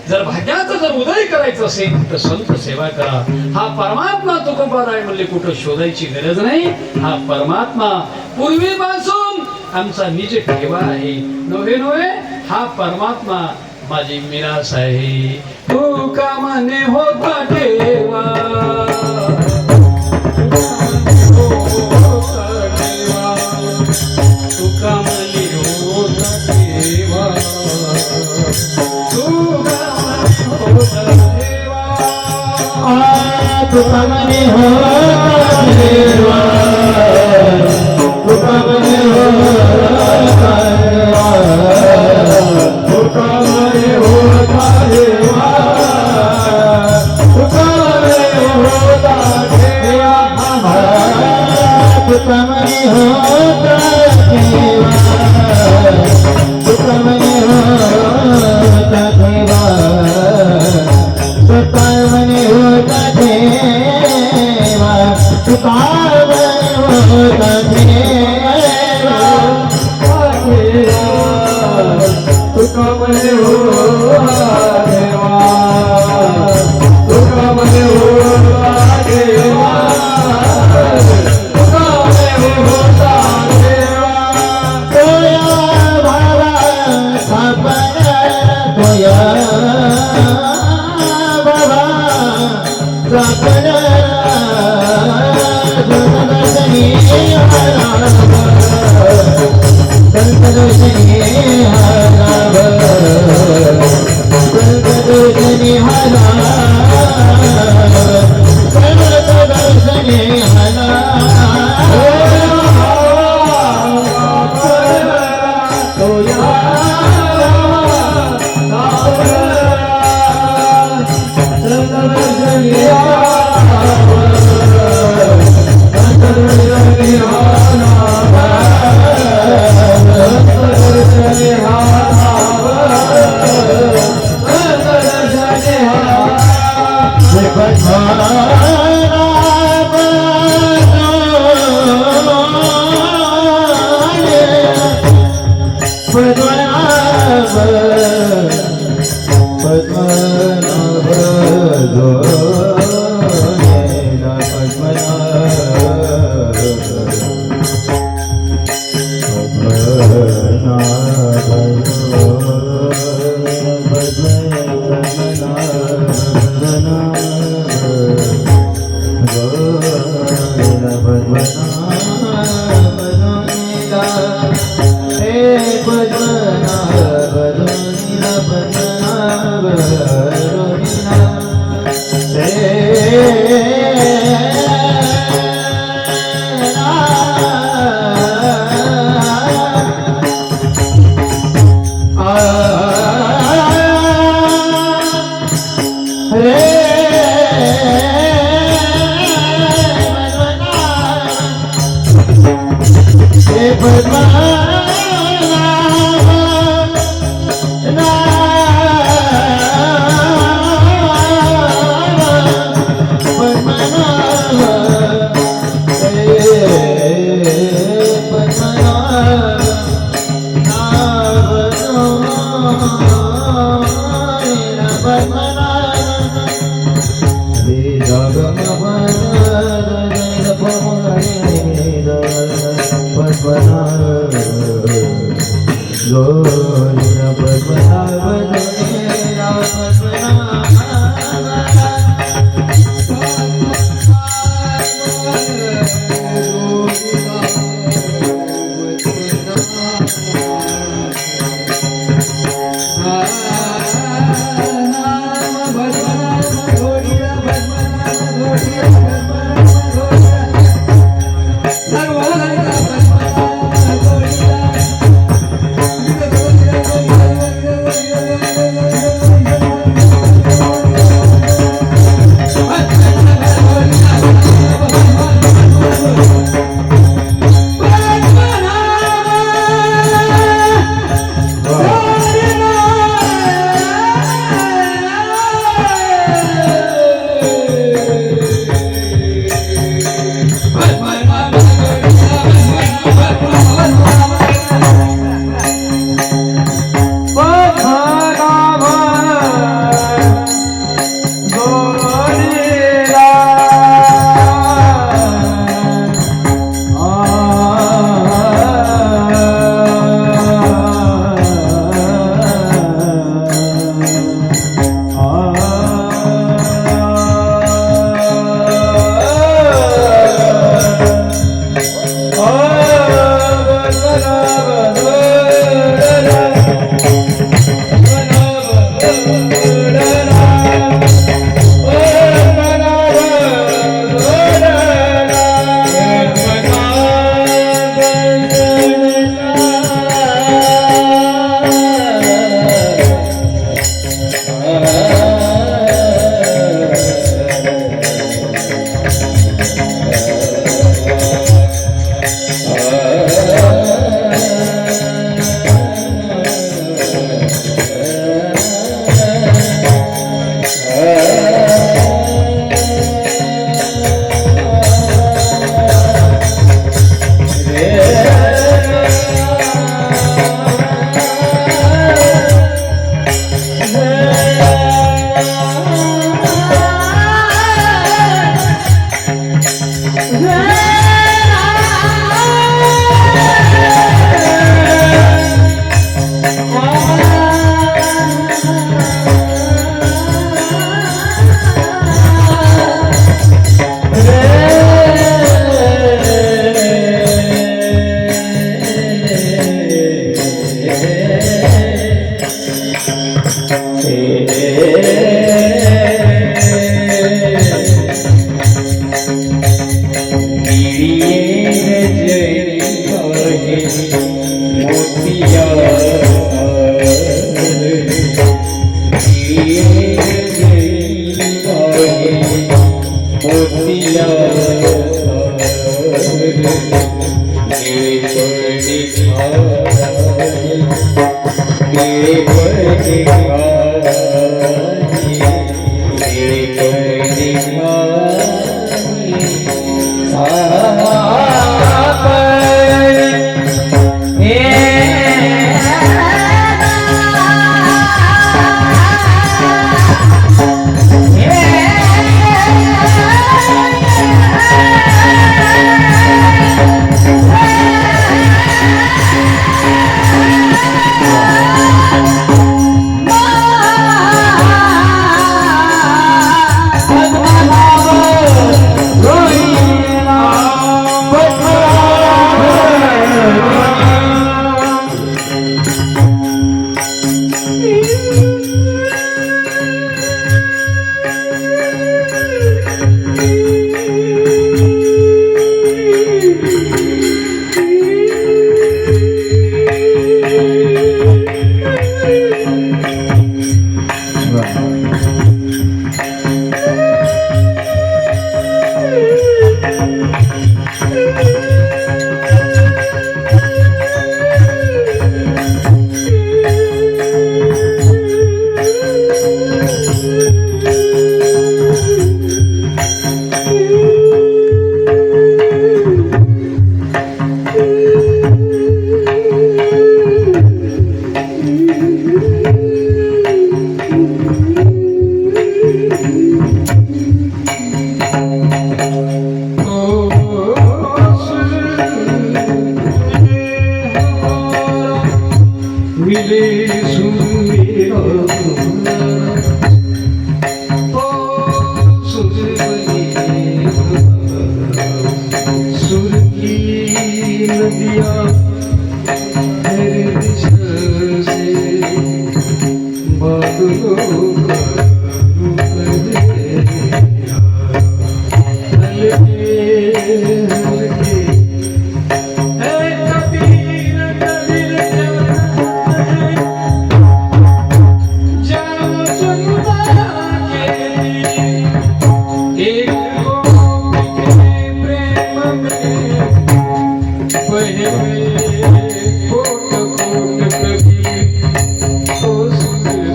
जर भाग्याचं जर उदय करायचं असेल तर संत सेवा करा. हा परमात्मा तुकोबाराय म्हणले कुठं शोधायची गरज नाही. हा परमात्मा पूर्वीपासून आमचा निज ठेवा आहे. नव्हे नव्हे हा परमात्मा माझी मिरास आहे. तू का म्हणे होता देवा, तू का म्हणे होता देवा, तू का म्हणे होता देवा, तू का म्हणे होता देवा, तू का म्हणे होता देवा, तू का म्हणे होता देवा, तू का म्हणे होता देवा, तू का म्हणे होता देवा, तू का म्हणे होता देवा, तू का म्हणे होता देवा, तू का म्हणे होता देवा, तू का म्हणे होता देवा, तू का म्हणे होता देवा, तू का म्हणे होता देवा, तोया भावा सापड तोया बाबा सापड दर्शनी दर्शनी दर्शनी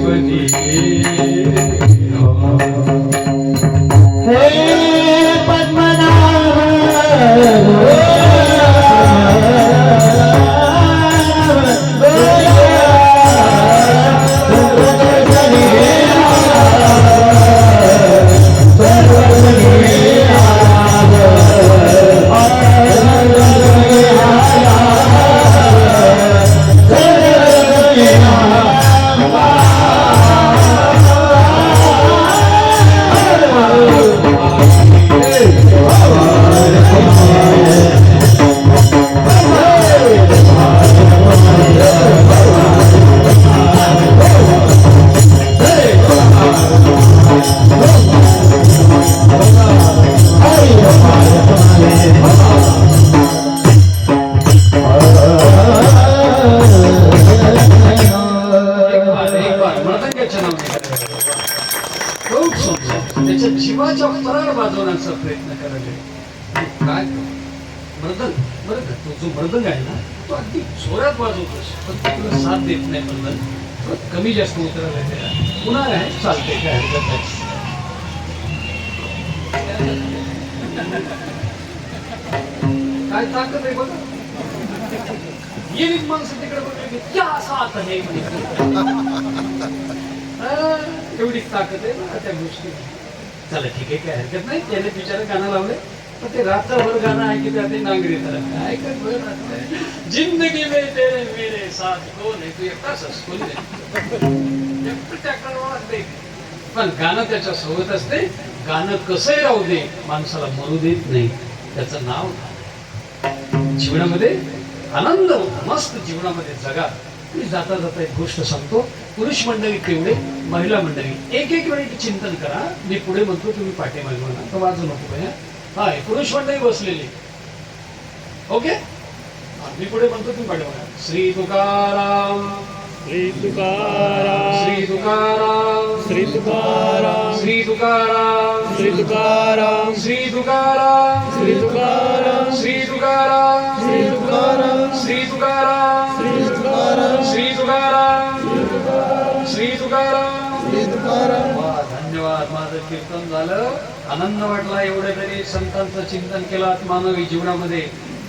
बनी सोडून त्याच्या जीवाच्या पराड वाजवण्याचा प्रयत्न करायला. काय मृदंग, बरं का, तो जो मृदंग आहे ना तो अगदी जोरात वाजवतोस, पण तुला साथ देत नाही मृदंग, कमी जास्त उतरायला त्याला पुन्हा आहे, चालते, काय हरकत नाही. काय ताकद आहे बघा. येईल माणसं तिकडे बघले क्या साथ आहे एवढी ताकद आहे ना त्या गोष्टी. चला ठीक आहे, काय हरकत नाही. त्याने बिचारा गाणं लावले, पण ते रात्रभर गाणं ऐकत राहते नांगरी तरफ ऐकत भर राहते. जिंदगी में तेरे मेरे साथ कोण आहे, तू एकटाच असतो वाजते, पण गाणं त्याच्या सोबत असते. गाणं कसंही राहू दे, माणसाला मरू देत नाही. त्याचं नाव जीवनामध्ये आनंद मस्त जीवनामध्ये जगा. मी जाता जाता एक गोष्ट सांगतो. पुरुष मंडळी तेवढे, महिला मंडळी एक एक वेळी चिंतन करा. मी पुढे म्हणतो, तुम्ही पाठीमागे म्हणा, तर वाजू नको भैया. हा, पुरुष मंडळी बसलेली, ओके. मी पुढे म्हणतो, तुम्ही पाठीमागे. श्री तुकाराम, श्री तुकाराम, श्री तुकाराम, श्री तुकाराम, श्री तुकाराम, श्री तुकाराम, श्री तुकाराम, श्री तुकाराम, श्री तुकाराम, श्री तुकाराम, श्री तुकाराम, श्री तुकाराम, श्री तुकाराम, श्री तुकाराम, श्री तुकाराम. धन्यवाद. माझं कीर्तन झालं, आनंद वाटला. एवढे तरी संतांचं चिंतन केलं मानवी जीवनामध्ये,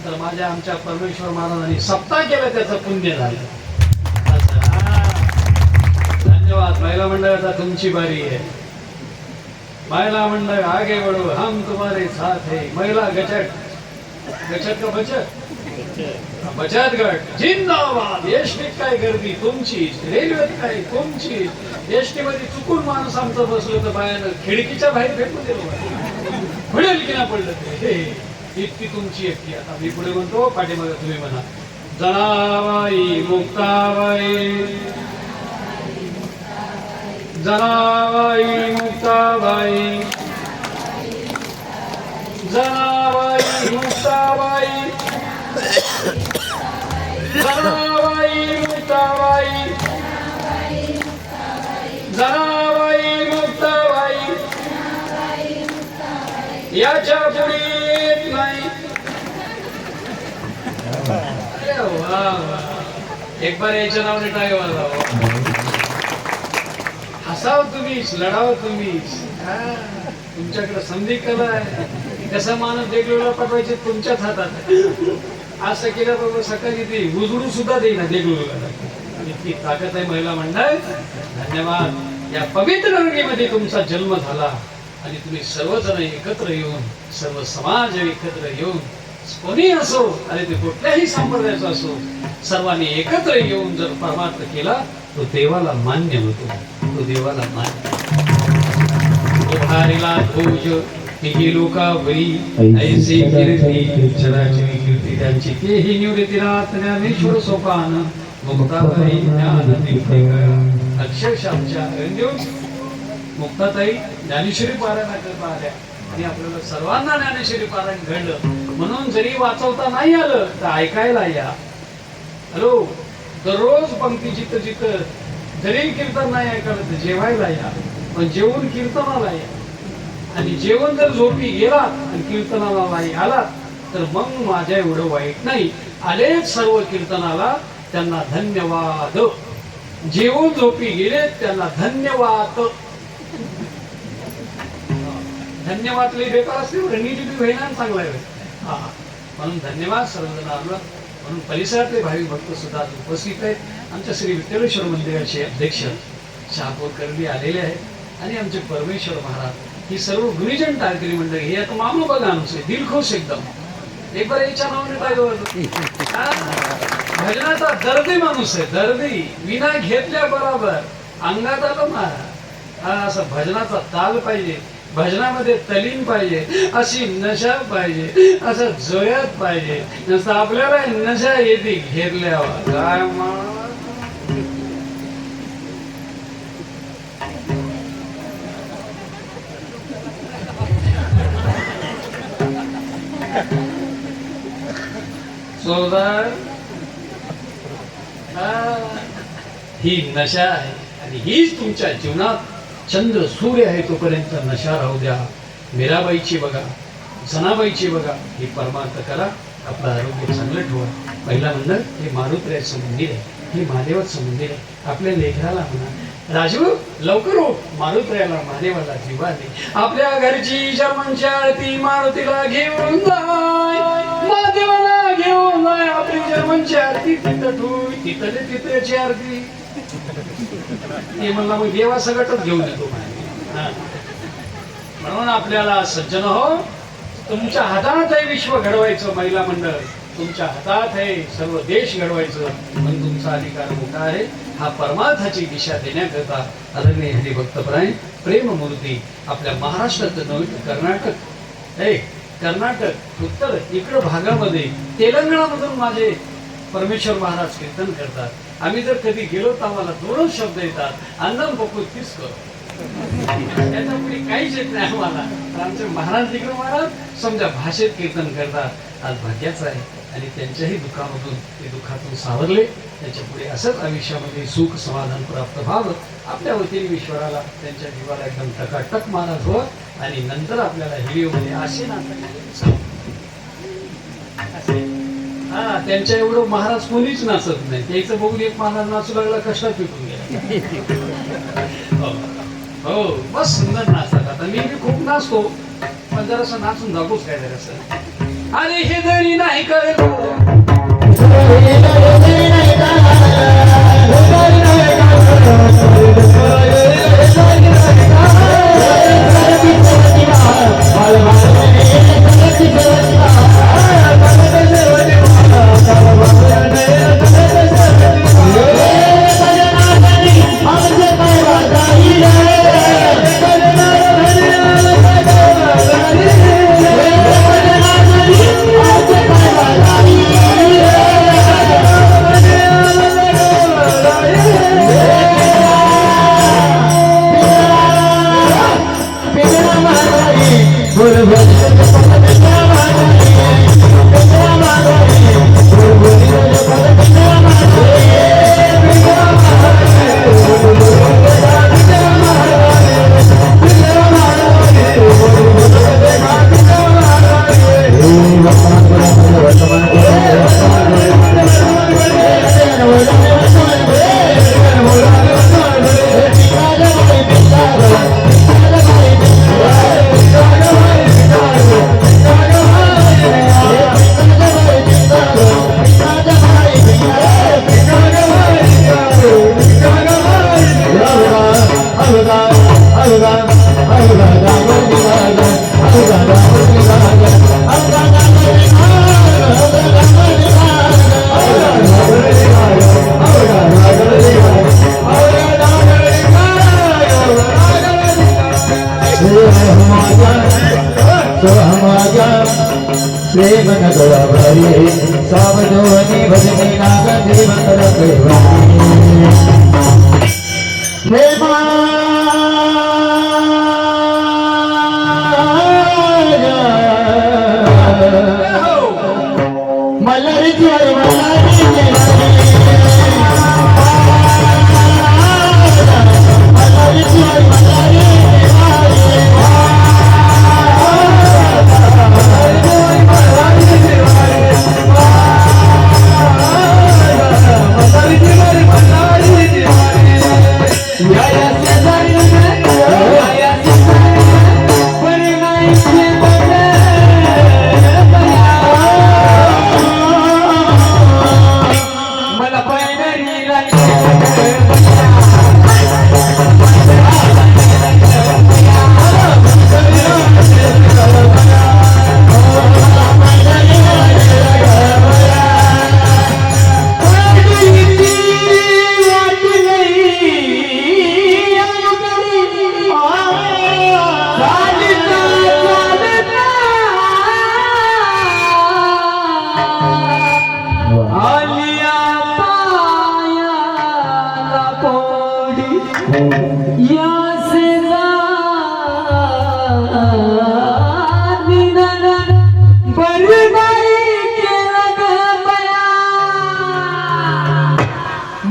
तर माझ्या आमच्या परमेश्वर महाराजांनी सप्ताह केला, त्याचं पुण्य झालं. धन्यवाद. महिला मंडळाचा तुमची बारी आहे. महिला मंडळ आगे बढ़ो, हम तुम्हारे साथ है. महिला गचट, गचट का बचत, बचत गट जिंदाबाद. एसटीत काय गर्दी तुमचीच, रेल्वेत काय तुमचीच. एसटी मध्ये चुकून माणूस आमचं बसलं तर बायानं खिडकीच्या बाहेर फेकून दिलं, पडेल की ना पडलं ते, इतकी तुमची एकटी. आता मी पुढे म्हणतो, पाठीमागे तुम्ही म्हणा. जनाबाई मुक्ताबाई, जनाबाई मुक्ताबाई, जनाबाई मुक्ताबाई, जनाबाई मुक्ताबाई, जनाबाई मुक्ताबाई, याच्या पुढे येत नाही. अरे वा वा, एक बार याच्या नावाने टाळी वाजवा. हसाव तुम्हीच, लढावं तुम्हीच. तुमच्याकडे संधी कला आहे. कसा माणूस देगलूरला पाठवायचे तुमच्याच हातात. असं केलं बाबा सकाळी ते उजडू सुद्धा देईना देगलूरला. इतकी ताकद आहे महिला मंडळ. धन्यवाद. या पवित्र नगरीमध्ये तुमचा जन्म झाला आणि तुम्ही सर्वजण एकत्र येऊन, सर्व समाज एकत्र येऊन, कोणी असो आणि ते कुठल्याही संप्रदायाचा असो, सर्वांनी एकत्र येऊन जर परमार्थ केला, तो देवाला मान्य होतो. तो देवाला मान्य. उभारीला भोज ही लोकावरी ऐसे कीर्ती, चराचरी कीर्ती त्यांची. तेही निवृत्तीनाथ ज्ञानेश्वर सोपान, मुक्ताबाई ज्ञान तीर्थंकर. अक्षरशः आमच्या मुक्ताताई ज्ञानेश्वरी पारायण करता आल्या आणि आपल्याला सर्वांना ज्ञानेश्वरी पारायण घडलं. म्हणून जरी वाचवता नाही आलं तर ऐकायला या. हॅलो, दररोज पंक्ती जिथं जिथं जरी कीर्तन नाही ऐकायला तर जेवायला या, पण जेवून कीर्तनाला या. आणि जेवण जर झोपी गेला आणि कीर्तनाला नाही आला तर मग माझ्या एवढं वाईट नाही. आलेच सर्व कीर्तनाला, त्यांना धन्यवाद. जेवून झोपी गेले त्यांना धन्यवाद. धन्यवाद लई बेकार असते, नीट व्हायला चांगला आहे. हा, म्हणून धन्यवाद सर्वजण आलं. म्हणून परिसरातले भाविक भक्त सुद्धा उपस्थित आहेत. आमच्या श्री विठ्ठलेश्वर मंदिराचे अध्यक्ष शहापूर कर्वी आलेले आहेत आणि आमचे परमेश्वर महाराज, ही सर्व गुरुजन टाळकरी मंडळी. हे आता मामू बघा आमचे दिलखुश एकदम. एक बार याच्या नावाने पाहिजे. भजनाचा दर्दी माणूस आहे, दर्दी. विना घेतल्या बरोबर अंगात आलं महाराज. असं भजनाचा ताल पाहिजे, भजनामध्ये तलीन पाहिजे, अशी नशा पाहिजे, असं जोयात पाहिजे. नुसतं आपल्याला नशा येते घेरल्यावर. काय सोदार, ही नशा आहे आणि हीच तुमच्या जीवनात चंद्र सूर्य आहे तोपर्यंत नशा राहू द्या. मीराबाईची बघा, जनाबाईची बघा, ही परमार्थ करा, आपलं आरोग्य चांगलं ठेवा. पहिला मंडळ हे मारुत्र्याचं मंदिर आहे, हे महादेवाचं मंदिर आहे. आपल्या लेकराला म्हणा, राजू लवकर हो, मारुत्र्याला महादेवाला जीवा दे. आपल्या घरची शर्मांची आरती मारुतीला घेऊन जाय, महादेवाला घेऊन जाय. आपली शर्मांची आरती तिथं ठोय, तिथले तिथल्याची आरती. ते म्हणला मग देवा सगळंच घेऊन येतो. म्हणून आपल्याला सज्जन हो, तुमच्या हातात आहे विश्व घडवायचं. महिला मंडळ तुमच्या हातात आहे सर्व देश घडवायचं, पण तुमचा अधिकार मोठा आहे. हा परमार्थाची दिशा देण्याकरता आदरणीय हरिभक्तपरायण प्रेममूर्ती आपल्या महाराष्ट्रात नव्हे, कर्नाटक उत्तर इकडं भागामध्ये तेलंगणामधून माझे परमेश्वर महाराज कीर्तन करतात. आम्ही जर कधी गेलो तर आम्हाला दोनच शब्द येतात, अन्नम पकू तीच कर. त्याच्या पुढे काहीच येत नाही आम्हाला. आमचे महाराज तिकडे महाराज समजा भाषेत कीर्तन करतात. आज भाग्याचं आहे आणि त्यांच्याही दुःखामधून ते दुःखातून सावरले. त्याच्या पुढे असंच आयुष्यामध्ये सुख समाधान प्राप्त व्हावं. आपल्या वतीने ईश्वराला त्यांच्या जीवाला एकदम टकाटक महाराज हो. आणि नंतर आपल्याला व्हिडिओमध्ये असे नाचत हा, त्यांच्या एवढं महाराज कोणीच नाचत नाही. त्याचं बघून एक महाराज नाचू लागला, कष्टात पिटून गेला. हो बस सुंदर नाचतात. आता मी खूप नाचतो, पण जरासं नाचून दाखवूच काय जरासं. अरे हे जरी नाही कळलं प्रेम नगरा भरे सावधोनी भजने नागते मंत्र प्रेम मलरी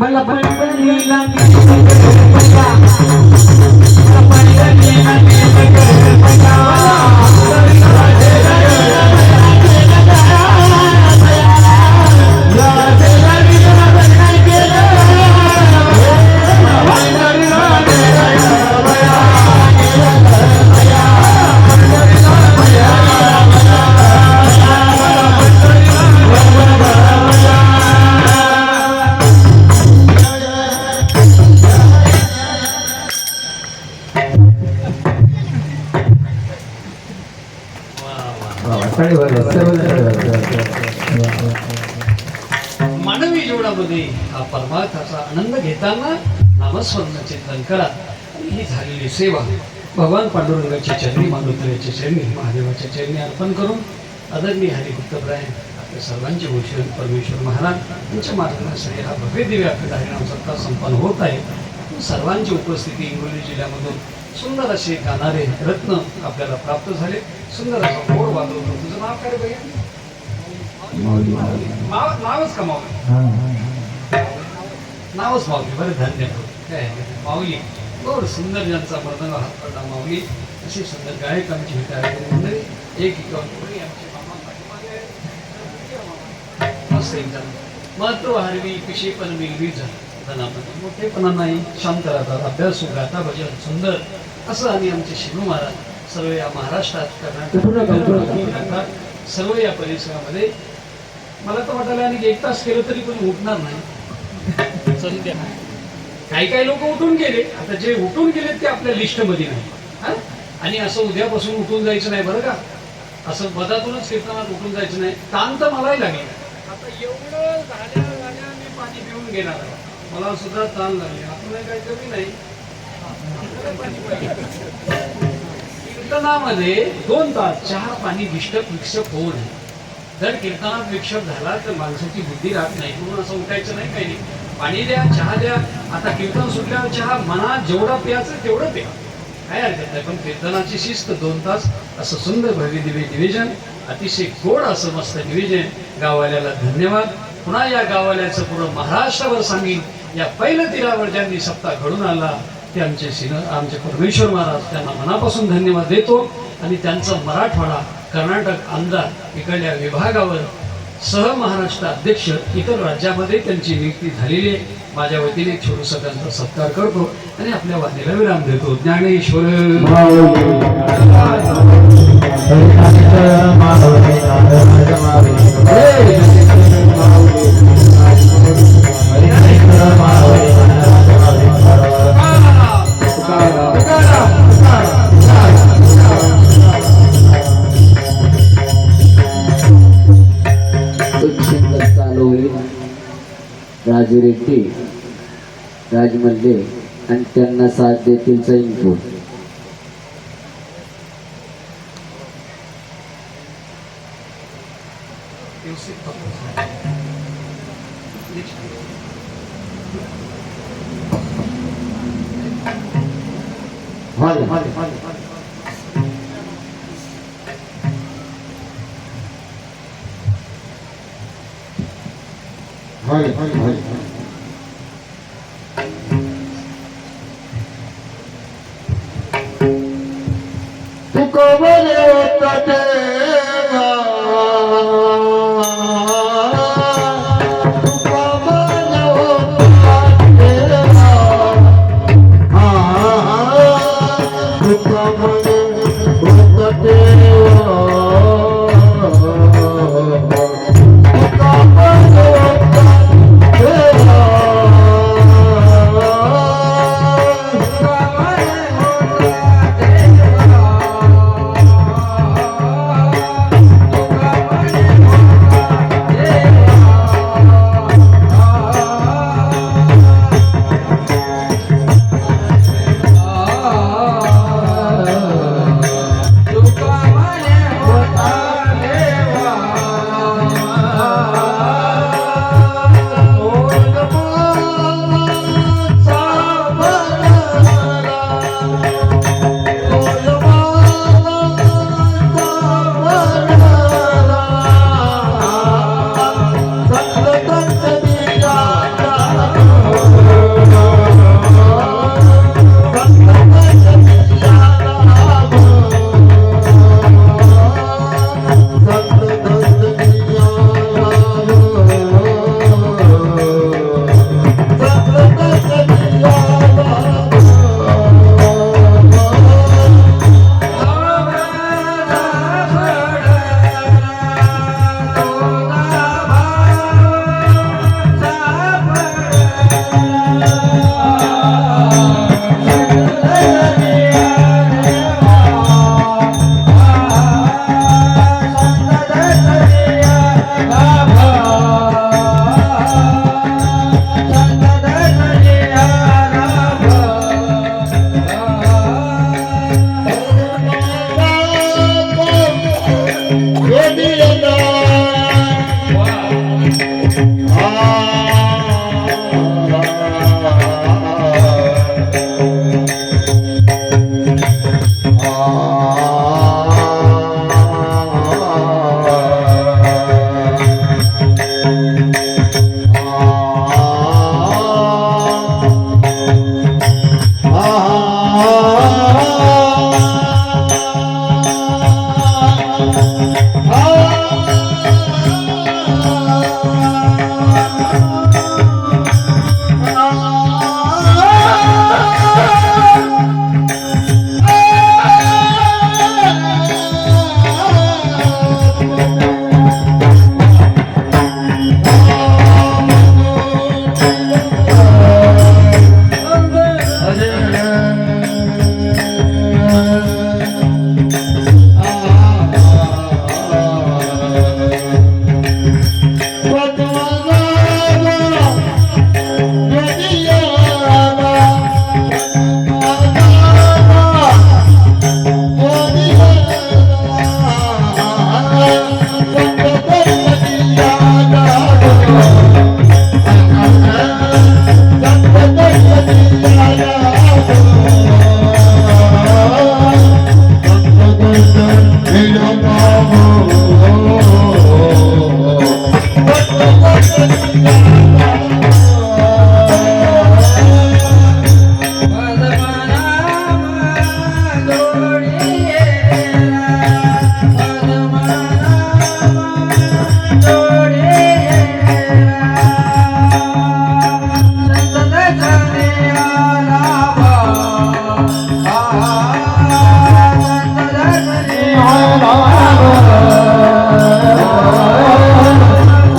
मला मानवी जीवनामध्ये हा परमार्थाचा आनंद घेताना नामस्मरण चिंतन करा. ही झालेली सेवा भगवान पांडुरंगाच्या चरणी, मानोत्र्याच्या चरणी, महादेवाच्या चरणी अर्पण करून आदरणीय हरिभक्तप्राय आपल्या सर्वांचे भूषण परमेश्वर महाराज यांच्या मार्गदर्शनाने हा भव्य दिव्य आपल्या हरिनाम सप्ताह संपन्न होत आहे. सर्वांची उपस्थिती हिंगोली जिल्ह्यामधून सुंदर असे गाणारे रत्न आपल्याला प्राप्त झाले. सुंदर असा गोड वाजवतो. तुझं नाव काय बघा? नावच का माऊली? नावच माऊली. बरं, धन्यवाद. काय माऊली गोड सुंदर ज्यांचा मर्दंग हात पडला माऊली अशी सुंदर गायक आमची मंडळी. एक मस्त एकदम महत्व हरवी पिशे पण मिळवीच धनामध्ये मोठेपणा नाही, शांत राहतात, अभ्यास गाता भजन सुंदर असं. आणि आमचे शिनू महाराज सर्व या महाराष्ट्रात, कर्नाटकात, सर्व या परिसरामध्ये मला तर वाटायला आणि 1 तास केलं तरी पण उठणार नाही. सध्या काही काही लोक उठून गेले. आता जे उठून गेले ते आपल्या लिस्टमध्ये नाही. आणि असं उद्यापासून उठून जायचं नाही बरं का. असं मधातूनच कीर्तनात उठून जायचं नाही. ताण तर मलाही लागेल. आता एवढं झाल्या मी पाणी पिऊन घेणार आहे. मला सुद्धा ताण लागले. आपण काही कमी नाही. कीर्तनामध्ये 2 तास चहा पाणी विक्षेप होऊ नये. जर कीर्तनात विक्षेप झाला तर माणसाची बुद्धी राहत नाही. म्हणून असं उठायचं नाही. काही नाही, पाणी द्या, चहा द्या. आता कीर्तन सुटल्यावर चहा मनात जेवढा प्यायचं तेवढं प्या, काय हरकत नाही. पण कीर्तनाची शिस्त 2 तास असं सुंदर भव्य दिव्य निवेदन, अतिशय गोड असं मस्त निवेदन. गाववाल्याला धन्यवाद. पुन्हा या गाववाल्याचं पूर्ण महाराष्ट्रावर सांगेन. या पहिल्या तीरावर ज्यांनी सप्ताह घडून आला ते आमचे परमेश्वर महाराज, त्यांना मनापासून धन्यवाद देतो. आणि त्यांचं मराठवाडा, कर्नाटक आमदार इकडल्या विभागावर सह महाराष्ट्र अध्यक्ष इतर राज्यामध्ये त्यांची नियुक्ती झालेली आहे. माझ्या वतीने छोटूसा त्यांचा सत्कार करतो आणि आपल्या वाणीला विराम देतो. ज्ञानेश्वर राजू रेड्डी, राजमल्ले आणि त्यांना साथ देतील सैनपूर.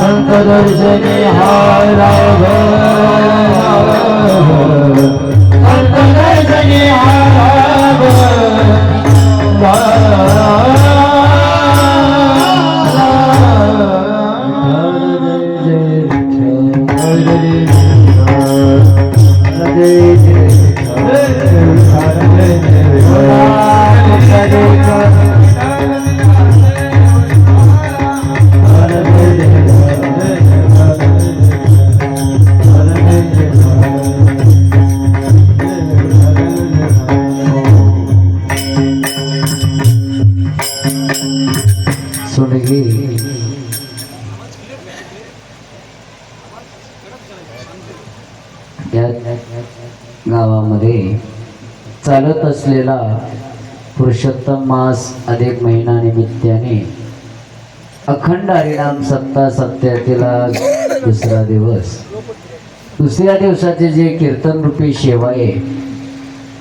संत दर्शनी हाराव संत दर्शनी हाराव सोंडगी या गावामध्ये चालत असलेला पुरुषोत्तम मास अधिक महिना निमित्ताने अखंड हरिनाम सप्ताह सप्ताहातील दुसरा दिवस दुसऱ्या दिवसाचे जे कीर्तन रूपी सेवा आहे